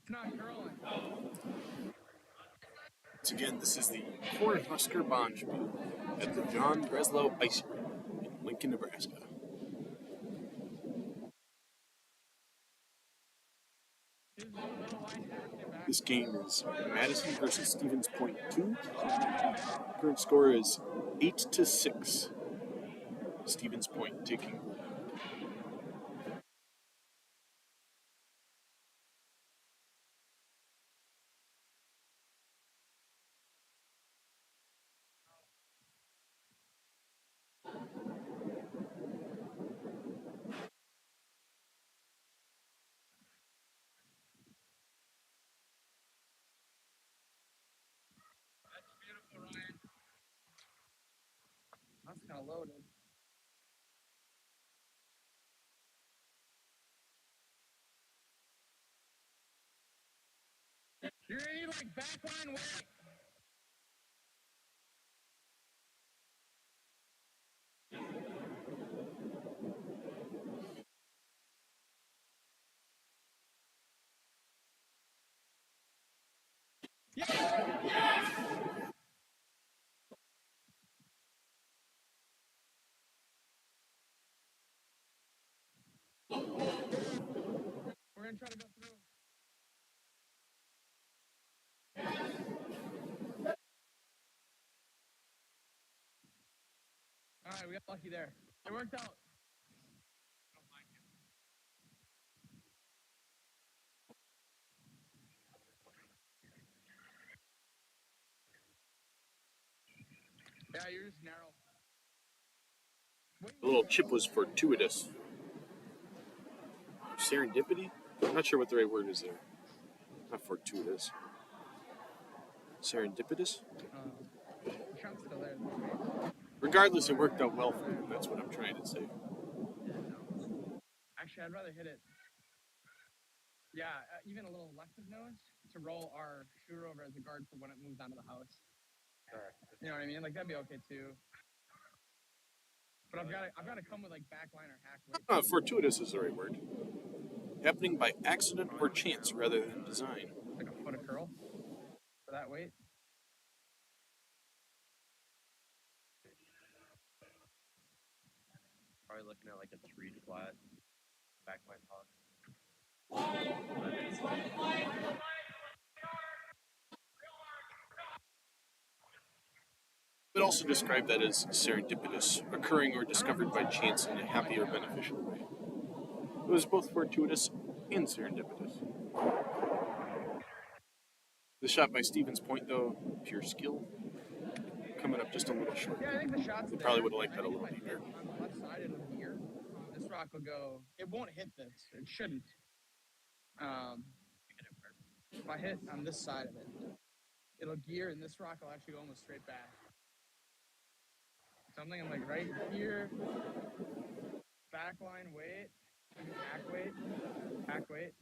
It's not curling. Once again, this is the Cornhusker Bonspiel at the John Breslow Ice Rink in Lincoln, Nebraska. This game is Madison versus Stevens Point 2. Current score is 8-6. Stevens Point taking the lead. That's beautiful, Ryan. That's kind of loaded. You're gonna need like backline weight. We're gonna try to go through. right, we got lucky there. It worked out. Yeah, you're just narrow. The little chip was fortuitous. Serendipity? I'm not sure what the right word is there. Not fortuitous. Serendipitous? The shot's still there. Regardless, it worked out well for him. That's what I'm trying to say. Actually, I'd rather hit it. Yeah, even a little left of nose to roll our shooter over as a guard for when it moves onto the house. You know what I mean? Like that'd be okay too. But I've got to come with like backline or hack weight. Fortuitous is the right word. Happening by accident or chance rather than design. Like a foot of curl for that weight. Probably looking at like a 3 flat backline toss. But also describe that as serendipitous, occurring or discovered by chance in a happy or beneficial way. It was both fortuitous and serendipitous. The shot by Stevens Point, though, pure skill. Coming up just a little short. Yeah, I think the shot's They there. probably would have liked that a little deeper. On the left side, it'll gear. This rock will go. It won't hit this. It shouldn't. If I hit on this side of it, it'll gear, and this rock will actually go almost straight back. So I'm thinking like right here, backline weight, hack weight.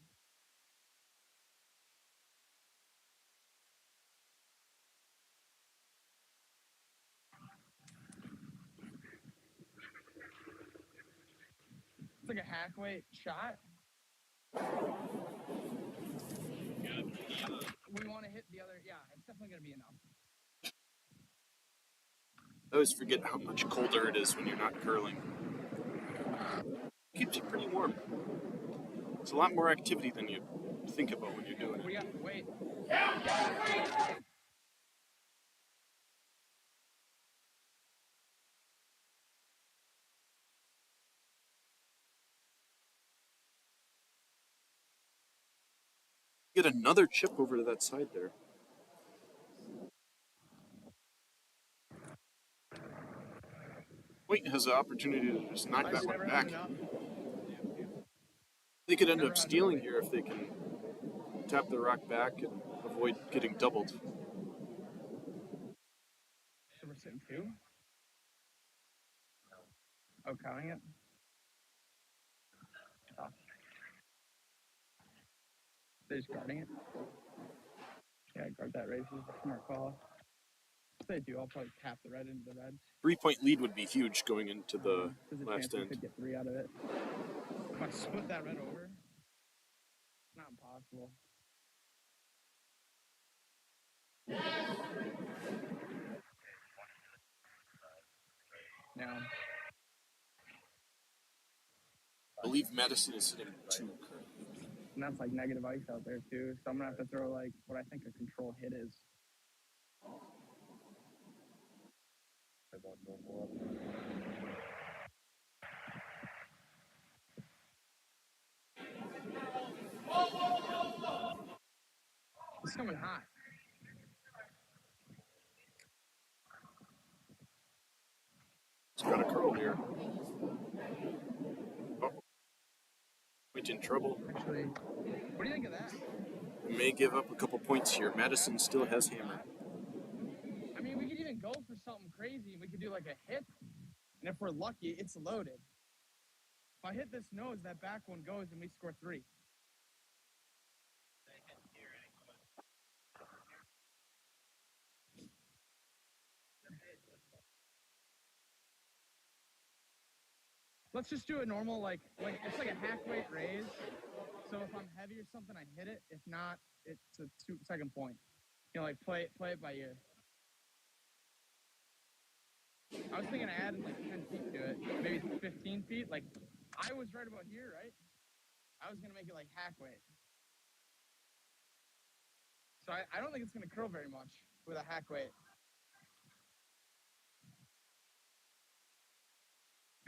It's like a hack weight shot. We want to hit the other. Yeah, it's definitely gonna be enough. I always forget how much colder it is when you're not curling. Keeps you pretty warm. It's a lot more activity than you think about when you're doing We it. got wait. Get another chip over to that side there. White has the opportunity to just knock that one back. They could end up stealing here if they can tap the rock back and avoid getting doubled. So we're sitting two. Oh, counting it. Oh. They're just guarding it. Yeah, guard that raise is a smart call. If they do, I'll probably tap the red into the red. 3-point lead would be huge going into the There's a last chance we end. could get 3 out of it. If I split that red over, it's not impossible. Now, I believe Madison is sitting 2 currently. and that's like negative ice out there too. So I'm gonna have to throw like what I think a control hit is. It's coming hot. It's got a curl here. Oh. White in trouble. Actually, what do you think of that? May give up a couple points here. Madison still has hammer. I mean, we could even go for something crazy. We could do like a hit, and if we're lucky, it's loaded. If I hit this nose, that back one goes, and we score 3. Let's just do a normal, like it's like a hack weight raise. So if I'm heavy or something, I hit it. If not, it's a 2-second point. You know, like play it by ear. I was thinking of adding like 10 feet to it, maybe 15 feet. Like I was right about here, right? I was gonna make it like hack weight. So I don't think it's gonna curl very much with a hack weight.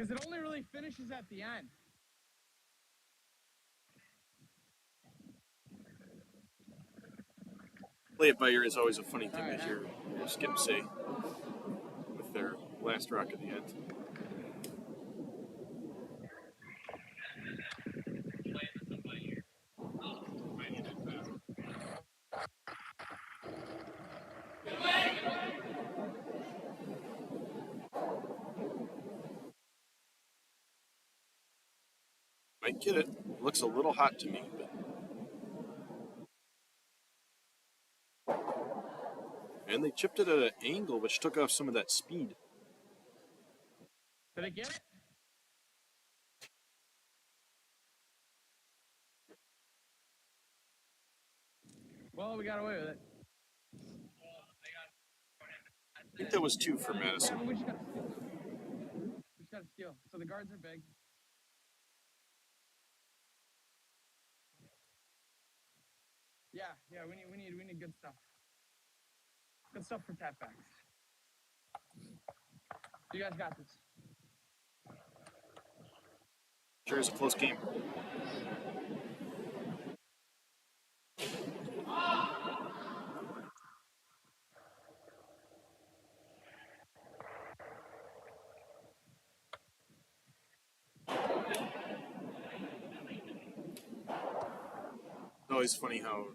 Because it only really finishes at the end. Play it by ear is always a funny thing to hear Skip say with their last rock at the end. Might get it. Looks a little hot to me, but. And they chipped it at an angle, which took off some of that speed. Did they get it? Well, we got away with it. I think that was 2 for Madison. Yeah, but we just got to steal. We just got to steal. So the guards are big. Yeah, we need good stuff. Good stuff for tap backs. You guys got this. Sure is a close game. It's always funny how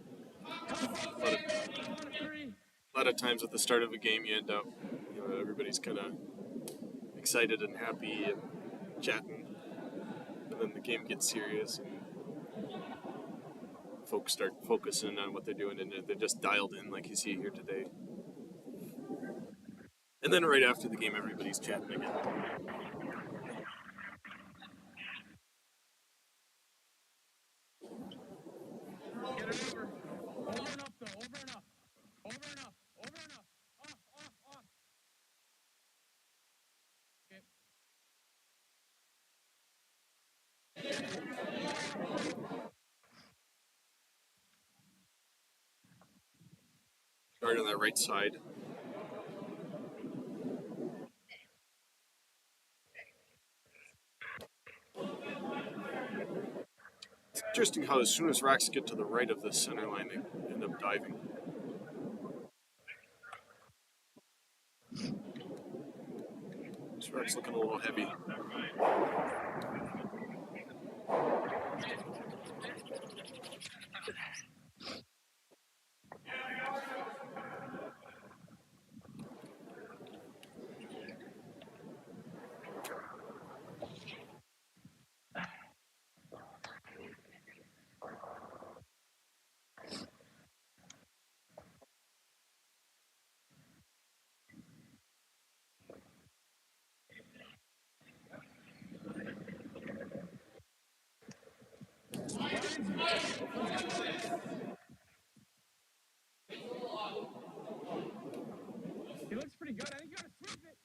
a lot of times at the start of a game you end up, everybody's kind of excited and happy and chatting, and then the game gets serious and folks start focusing on what they're doing, and they're just dialed in like you see here today. And then right after the game, everybody's chatting again. Get it over. Over and up, though. Over and up. Over and up. Over and up. Off. Okay. Start on that right side. It's interesting how as soon as rocks get to the right of the center line, they end up diving. This rock's looking a little heavy. He looks pretty good. I think you gotta sweep it.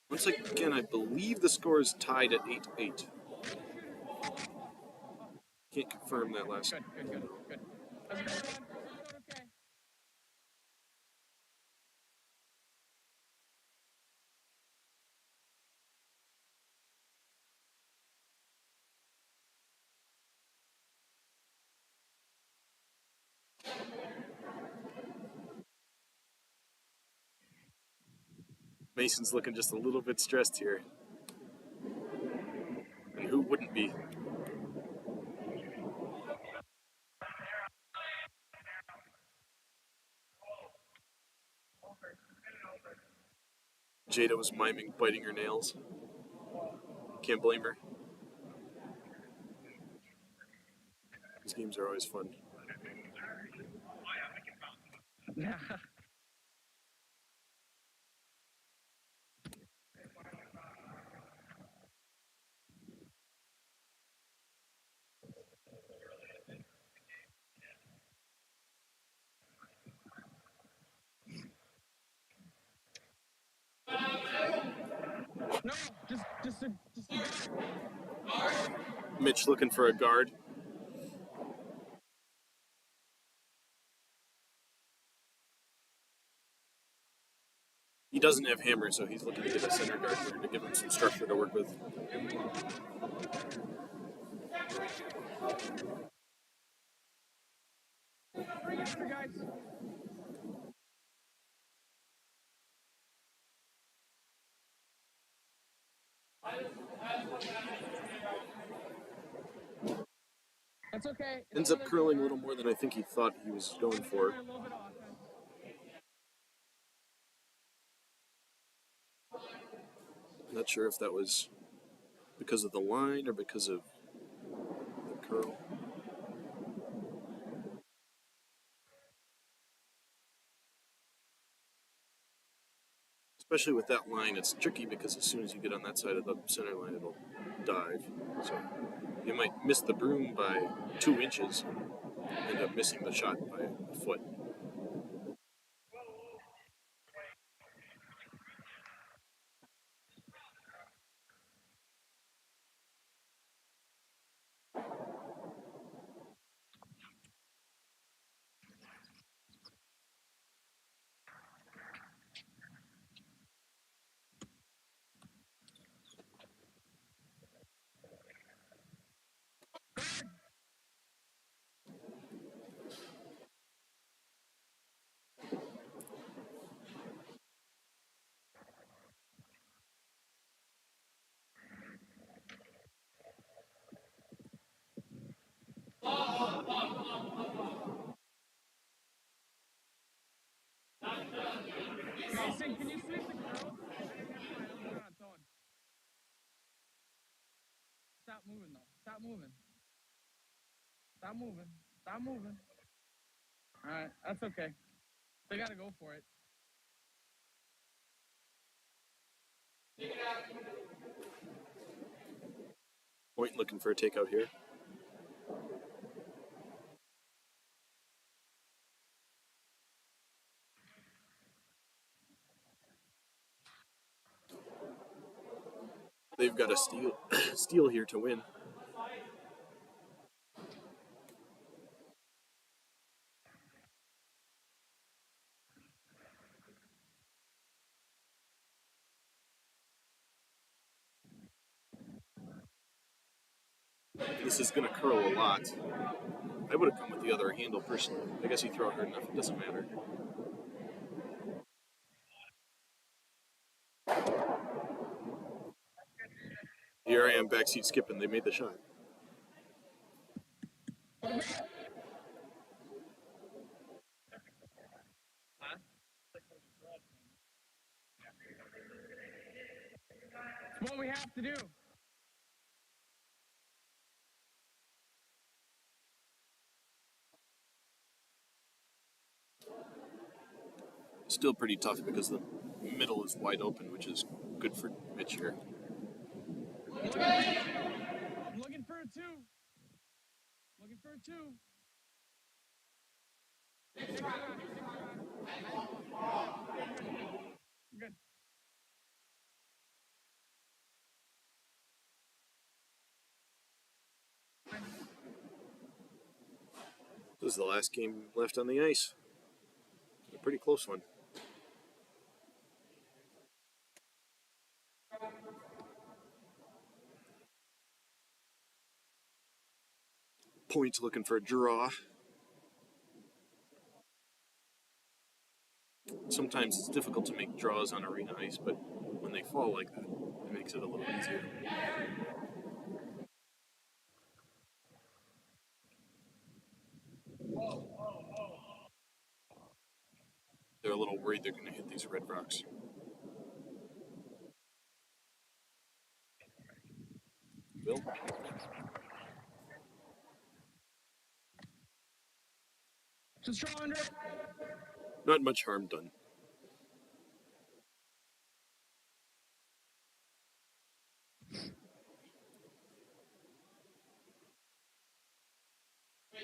Once again, I believe the score is tied at 8-8. Can't confirm that last. Good. That's a good one. Okay. Mason's looking just a little bit stressed here. And who wouldn't be? Jada was miming biting her nails. Can't blame her. These games are always fun. Yeah. No, just a Mitch looking for a guard. He doesn't have hammer, so he's looking to get a center guard there to give him some structure to work with. Bring it here, guys. That's okay. Ends up curling a little more than I think he thought he was going for. A little bit of offense. Not sure if that was because of the line or because of the curl. Especially with that line, it's tricky because as soon as you get on that side of the center line, it'll dive. So you might miss the broom by 2 inches and end up missing the shot by a foot. Mason, can you sweep the girls? Never mind, I'm going on its own. Stop moving, though. Stop moving. Stop moving. Stop moving. All right, that's okay. They got to go for it. Point looking for a takeout here. They've got a steal here to win. This is going to curl a lot. I would have come with the other handle personally. I guess you throw it hard enough, it doesn't matter. Here I am backseat skipping. They made the shot. It's what we have to do. Still pretty tough because the middle is wide open, which is good for Mitch here. I'm looking for a 2. Looking for a 2. Good. This is the last game left on the ice. A pretty close one. Point looking for a draw. Sometimes it's difficult to make draws on arena ice, but when they fall like that, it makes it a little easier. They're a little worried they're going to hit these red rocks. Bill? Just draw under it. Not much harm done.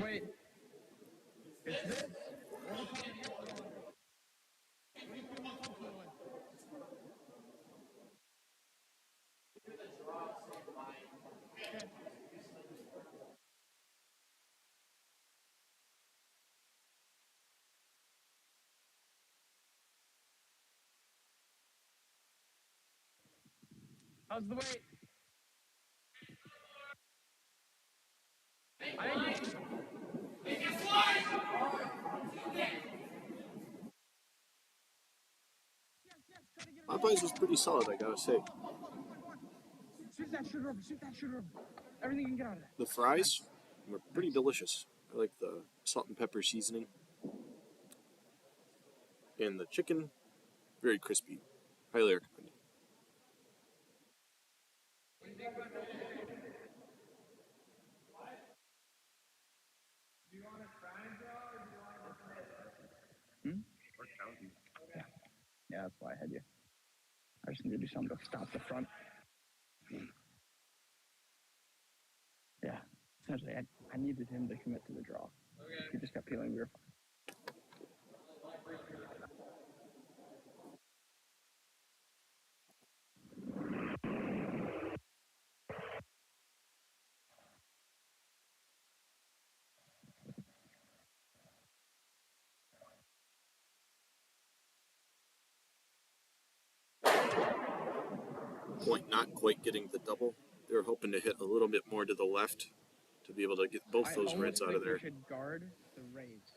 Wait. It's this. How's the weight? Popeyes was pretty solid, I gotta say. Shoot that shooter over. Shoot that shooter over. Everything you can get out of that. The fries were pretty delicious. I like the salt and pepper seasoning. And the chicken, very crispy. Highly recommended. Yeah, that's why I had you. I just need to do something to stop the front. Yeah, essentially, I needed him to commit to the draw. He just kept peeling. We were fine. Point not quite getting the double. They were hoping to hit a little bit more to the left to be able to get both those reds out of there. We should guard the raise.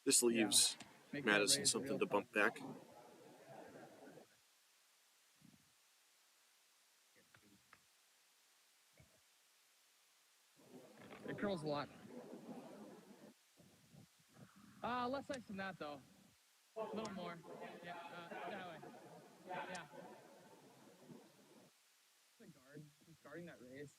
This leaves Madison something to bump back. It curls a lot. Less ice than that, though. A little more. Yeah, that way. Yeah. The guard. Just guarding that raise.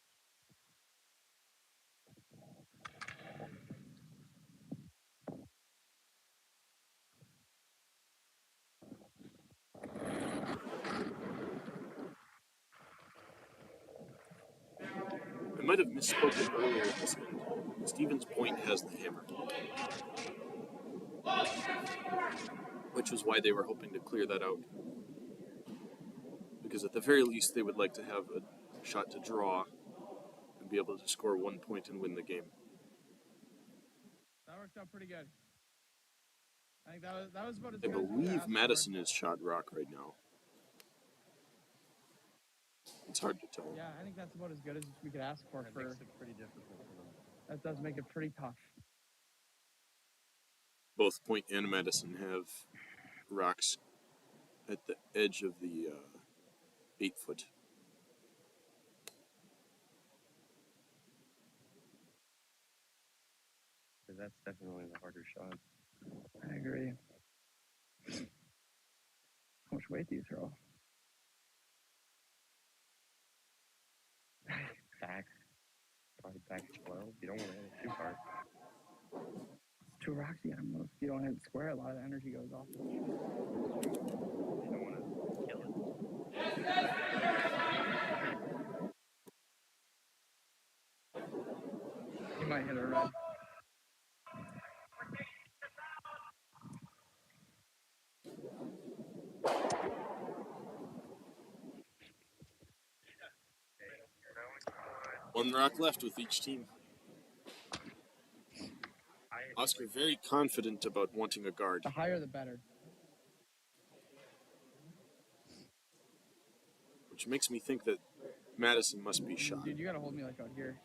I might have misspoken earlier in this end. Stevens Point has the hammer, which was why they were hoping to clear that out. Because at the very least, they would like to have a shot to draw and be able to score 1 point and win the game. That worked out pretty good. I think that was about as I good as we could believe ask Madison is shot rock right now. It's hard to tell. Yeah, I think that's about as good as we could ask for. That makes it pretty difficult for them. That does make it pretty tough. Both Point and Madison have rocks at the edge of the 8 foot. That's definitely the harder shot. I agree. How much weight do you throw? Back. Probably back 12. You don't want to hit it too hard. It's too rocks you gotta move. If you don't hit square, a lot of the energy goes off. You don't want to kill it. You might hit a red. One rock left with each team. Oscar very confident about wanting a guard. The higher, the better. Which makes me think that Madison must be shot. Dude, you gotta hold me like out here.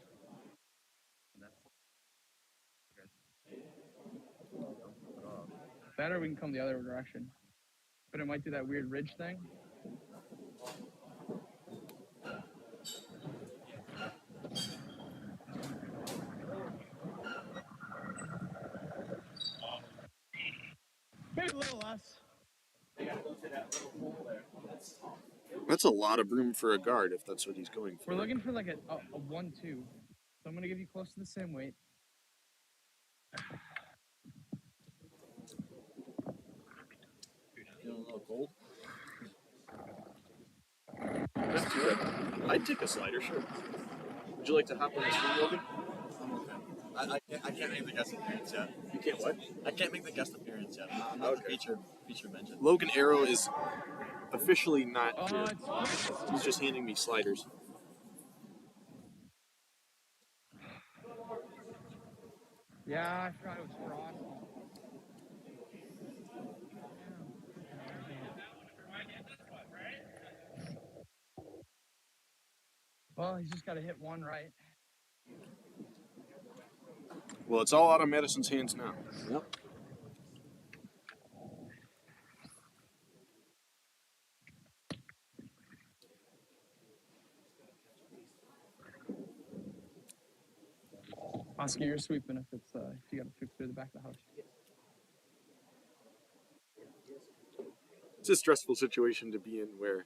Better, we can come the other direction. But it might do that weird ridge thing. Maybe a little less. That's a lot of room for a guard if that's what he's going for. We're looking for like a 1-2. So I'm gonna give you close to the same weight. Feeling a little cold? That's too bad. I'd take a slider, sure. Would you like to hop on the screen, Logan? I'm okay. I can't make the guest appearance yet. You can't what? I can't make the guest appearance yet. I'm not Okay. the feature mention. Logan Arrow is officially not here. It's He's just handing me sliders. yeah, I forgot it was frost. Well, he's just got to hit one right. Well, it's all out of Madison's hands now. Yep. Oscar, you're sweeping if you got to sweep through the back of the house. It's a stressful situation to be in where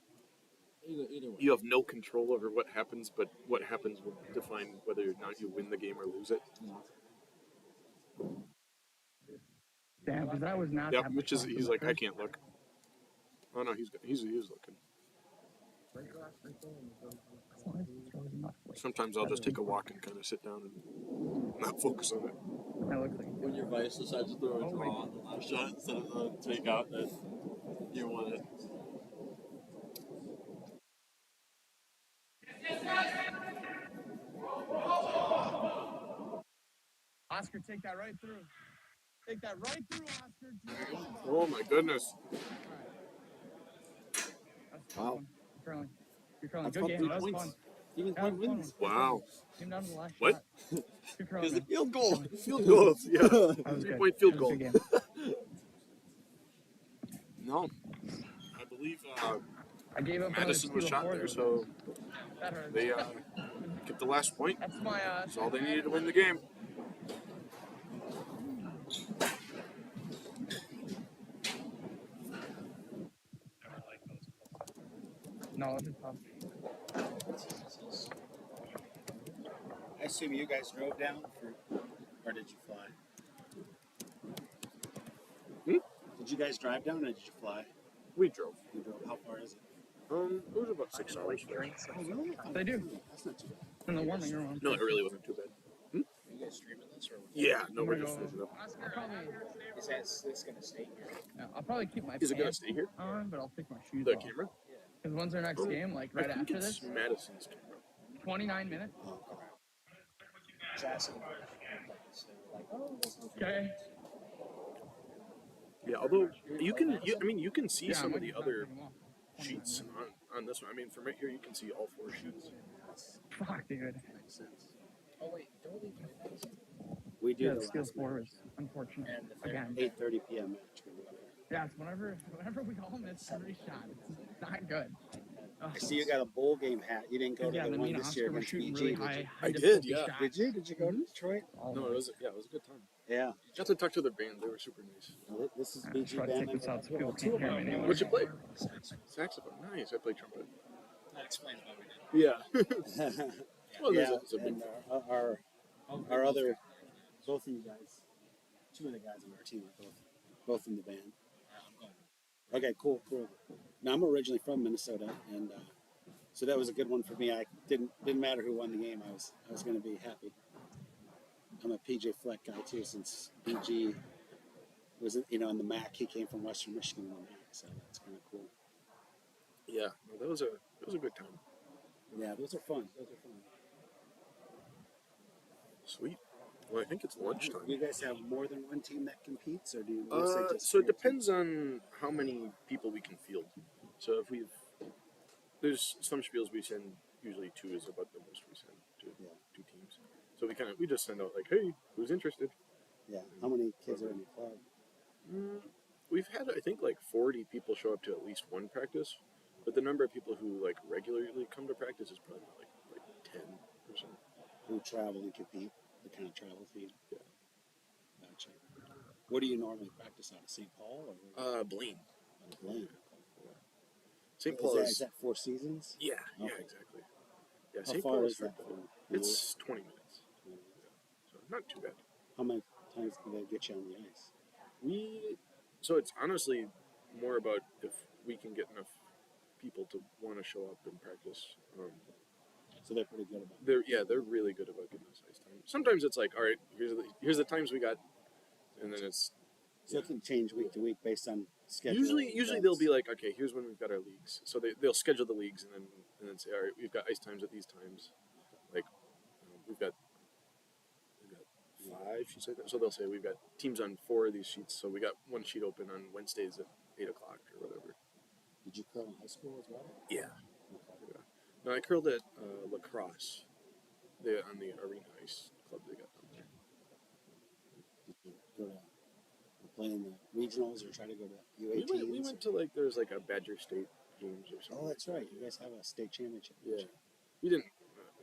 Either way. you have no control over what happens, but what happens will define whether or not you win the game or lose it. Damn, because that was not. Yep, that Mitch much is. fun. He's like, I can't look. Oh no, he's looking. Sometimes I'll just take a walk and kind of sit down and not focus on it. That looks like. When your vice decides to throw a draw on the last shot instead of the takeout that you wanted. Oscar, take that right through. Take that right through, Oscar. Oh my goodness! That's Wow. fun. You're curling. That's Good fun. game. 3 That was points. fun. Stevens That Point was fun. wins. Wow. Came down to the last What? shot. Good curling, Here's the man. field goal. Field goals, yeah. That was 3-point good. field That goal. was a good game. No, I believe I gave up Madison was shot there, so that hurts. they get the last point. That's my. That's all they needed to win the game. No, it's tough. I assume you guys drove down, or did you fly? Did you guys drive down, or did you fly? We drove. You drove. How far is it? It was about 6 hours. Oh, really? They do. That's not too bad. In the warming room. No, it really wasn't too bad. Are you guys streaming this, or Yeah, no, I'm we're gonna just go- finishing up. is this gonna stay here? Yeah, I'll probably keep my Is it gonna pants stay here? on, but I'll take my shoes The off. camera? Because when's our next game? Like right I think after it's this? Madison's camera. 29 minutes. Oh, okay. Just asking. Okay. Yeah, although you can see Yeah, some I of the might other take them off. 29 sheets minutes. on this one. I mean, from right here you can see all 4 sheets. Fuck, dude. Makes sense. Oh wait, don't leave my house. We do Yeah, the the steel last four was unfortunate. Again. 8:30 p.m. match. Yeah, it's whenever we all miss every shot. It's not good. I see you got a bowl game hat. You didn't go to Yeah, the me one and this year Oscar were against shooting BG, really did high. you? I did, difficulty yeah. shots. Did you? Did you go to Detroit? All No, of it was a good time. Yeah. Got to talk to the band. They were super nice. Well, this is I'm BG trying to band. take this out so people Two can't of hear me them. anymore. What'd you play? Saxophone. Nice. I play trumpet. That explains why we Yeah. did. Well, yeah, it's a big and our other, both of you guys, 2 of the guys on our team are both in the band. Okay, cool. Now I'm originally from Minnesota, and so that was a good one for me. I didn't matter who won the game. I was going to be happy. I'm a PJ Fleck guy too, since BG was in the MAC. He came from Western Michigan in the MAC, so that's kind of cool. Yeah. No, that was a good time. Yeah, those are fun. Sweet. Well, I think it's lunchtime. Do you guys have more than one team that competes, or do you mostly just? So it depends on how many people we can field. So if there's some spiels we send, usually 2 is about the most we send to 2 teams. So we just send out like, hey, who's interested? Yeah. How many kids are in your club? We've had, I think, like 40 people show up to at least one practice, but the number of people who like regularly come to practice is probably not like 10%. Who travel and compete? The kind of travel team. Yeah. Gotcha. What do you normally practice out of St. Paul or? Blaine. Blaine. St. Paul Is that 4 seasons? Yeah, Okay. yeah, exactly. Yeah, How St. far Paul is that from you? It's 20 minutes. Yeah. So not too bad. How many times do they get you on the ice? So it's honestly more about if we can get enough people to want to show up and practice. So they're pretty good about it. They're really good about getting us ice time. Sometimes it's like, all right, here's the times we got, and then it's. So it can change week to week based on schedule. Usually they'll be like, okay, here's when we've got our leagues. So they'll schedule the leagues and then say, all right, we've got ice times at these times. Like we've got 5 sheets like that. So they'll say we've got teams on 4 of these sheets. So we got one sheet open on Wednesdays at 8:00 or whatever. Did you curl in high school as well? Yeah. No, I curled at lacrosse. On the arena ice club they got down there. Did you go to play in the regionals or try to go to We U18s? went to like there was like a Badger State games or something. Oh, that's right. You guys have a state championship. Yeah, we didn't.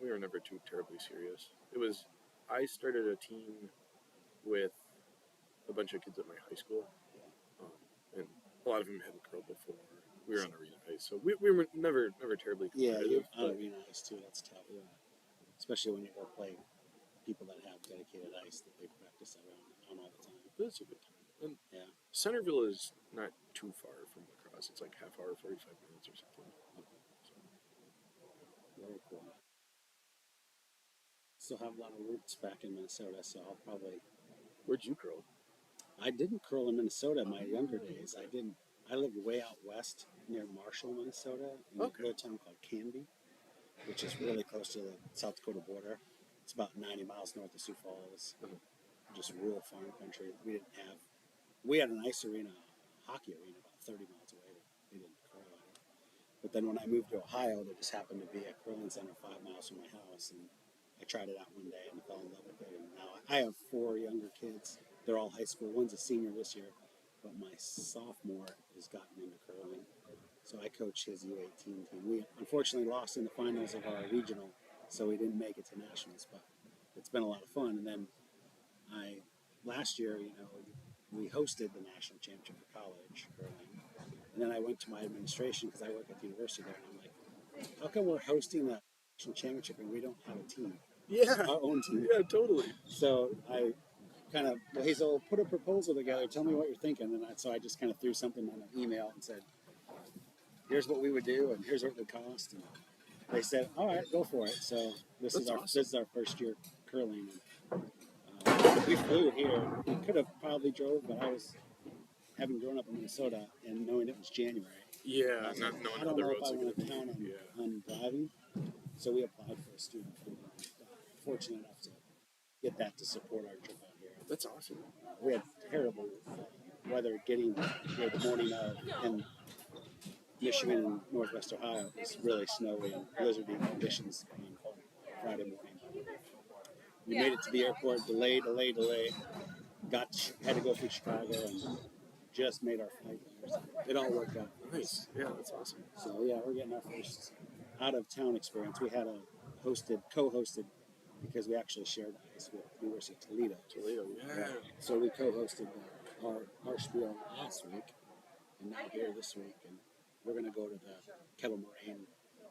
We were never too terribly serious. It was. I started a team with a bunch of kids at my high school, and a lot of them hadn't curled before. We were on arena ice, so we were never terribly Yeah, competitive. you're on arena ice too. That's tough. Yeah. Especially when you go play people that have dedicated ice that they practice on all the time. But it's a good time. And yeah, Centerville is not too far from lacrosse. It's like half hour, 45 minutes or something. okay. So, very cool. Still have a lot of roots back in Minnesota, so I'll probably. Where'd you curl? I didn't curl in Minnesota in my younger days. I didn't. I lived way out west near Marshall, Minnesota, in a little town called Canby, which is really close to the South Dakota border. It's about 90 miles north of Sioux Falls. Just rural farm country. We had an ice arena, a hockey arena, about 30 miles away. They didn't curl at it. But then when I moved to Ohio, there just happened to be a curling center 5 miles from my house, and I tried it out one day and fell in love with it. And now I have 4 younger kids. They're all high school. One's a senior this year, but my sophomore has gotten into curling. So I coach his U18 team. We unfortunately lost in the finals of our regional, so we didn't make it to nationals, but it's been a lot of fun. And then last year, we hosted the national championship for college curling. And then I went to my administration because I work at the university there, and I'm like, how come we're hosting the national championship and we don't have a team? Yeah. Our own team. Yeah, totally. So I Hazel, put a proposal together. Tell me what you're thinking. And so I just kind of threw something on an email and said, here's what we would do and here's what it would cost. And they said, all right, go for it. So this is our first year curling. We flew here. We could have probably drove, but I was having grown up in Minnesota and knowing it was January. Yeah, not knowing how the roads are going to be. Count on driving. So we applied for a student visa. Fortunate enough to get that to support our trip out here. That's awesome. We had terrible weather getting here the morning of, in Michigan and Northwest Ohio. It was really snowy and blizzardy conditions coming Friday morning. We made it to the airport, delay. Had to go through Chicago and just made our flight there. So it all worked out. Nice. Yeah, that's awesome. So yeah, we're getting our first out of town experience. We had a co-hosted, because we actually shared ice with the University of Toledo. Yeah. So we co-hosted our spiel last week, and now here this week, and we're going to go to the Kettle Moraine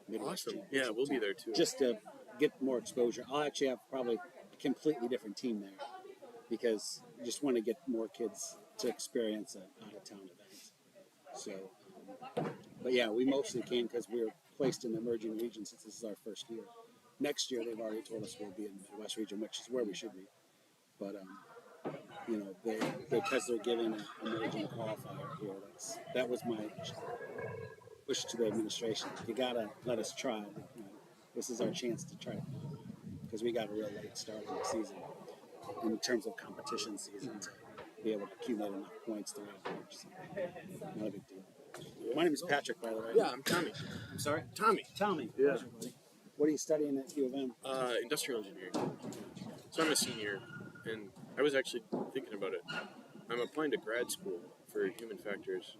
Midwest Awesome. Yeah, we'll be there too. just to get more exposure. I'll actually have probably a completely different team there because I just want to get more kids to experience an out-of-town event. So, but yeah, we mostly came because we were placed in the emerging region since this is our first year. Next year, they've already told us we'll be in the Midwest region, which is where we should be. But because they're giving an emerging qualifier here, that was my push to the administration. You gotta let us try. This is our chance to try, because we got a real late start in the season in terms of competition season to be able to accumulate enough points to average. So, not a big deal. My name is Patrick, by the way. Yeah, I'm Tommy. I'm sorry? Tommy. Yeah. What are you studying at U of M? Industrial engineering. So I'm a senior, and I was actually thinking about it. I'm applying to grad school for human factors,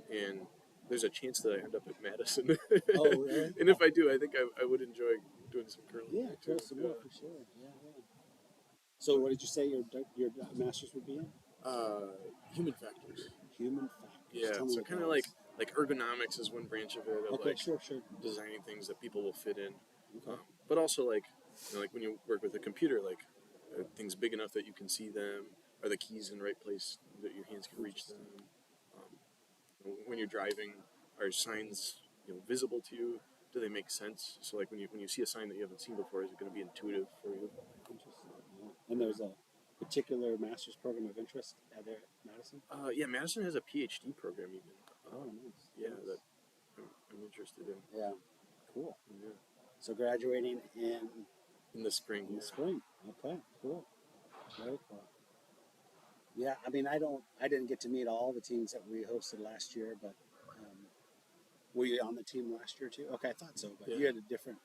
and there's a chance that I end up at Madison. Oh, really? And if I do, I think I would enjoy doing some curling. Yeah, curl some more for sure. Yeah. So what did you say your master's would be in? Human factors. Human factors. Yeah, so kind of like ergonomics is one branch of it. Of okay, like sure. Designing things that people will fit in. But also like when you work with a computer, like things big enough that you can see them. Are the keys in the right place that your hands can reach them? When you're driving, are signs visible to you? Do they make sense? So like when you see a sign that you haven't seen before, is it going to be intuitive for you? Interesting. Yeah. And there's a particular master's program of interest there at Madison? Yeah, Madison has a PhD program even. Oh, nice. Yeah, that I'm interested in. Yeah, cool. Yeah. So graduating in the spring. In the spring. Okay, cool. Very cool. Yeah, I mean, I didn't get to meet all the teams that we hosted last year, but Were you on the team last year too? Okay, I thought so, but Yeah. you had a different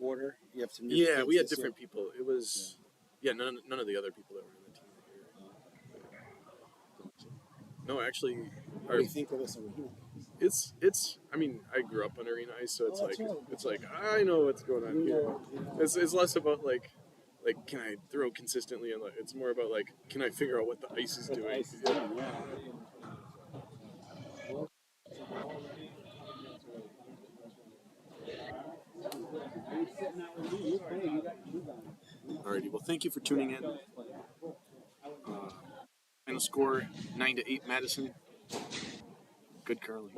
order. You have some new Yeah, kids we had this year? different people. It was none of the other people that were on the team were here. No, actually, What do you think of this arena? it's. I mean, I grew up on arena ice, so Oh, that's right. it's like I know what's going on You here. know, It's less about like can I throw consistently, and it's more about like can I figure out what the ice is what the doing. ice is doing, yeah. Alrighty, well, thank you for tuning in. Final score 9-8 Madison. Good curling.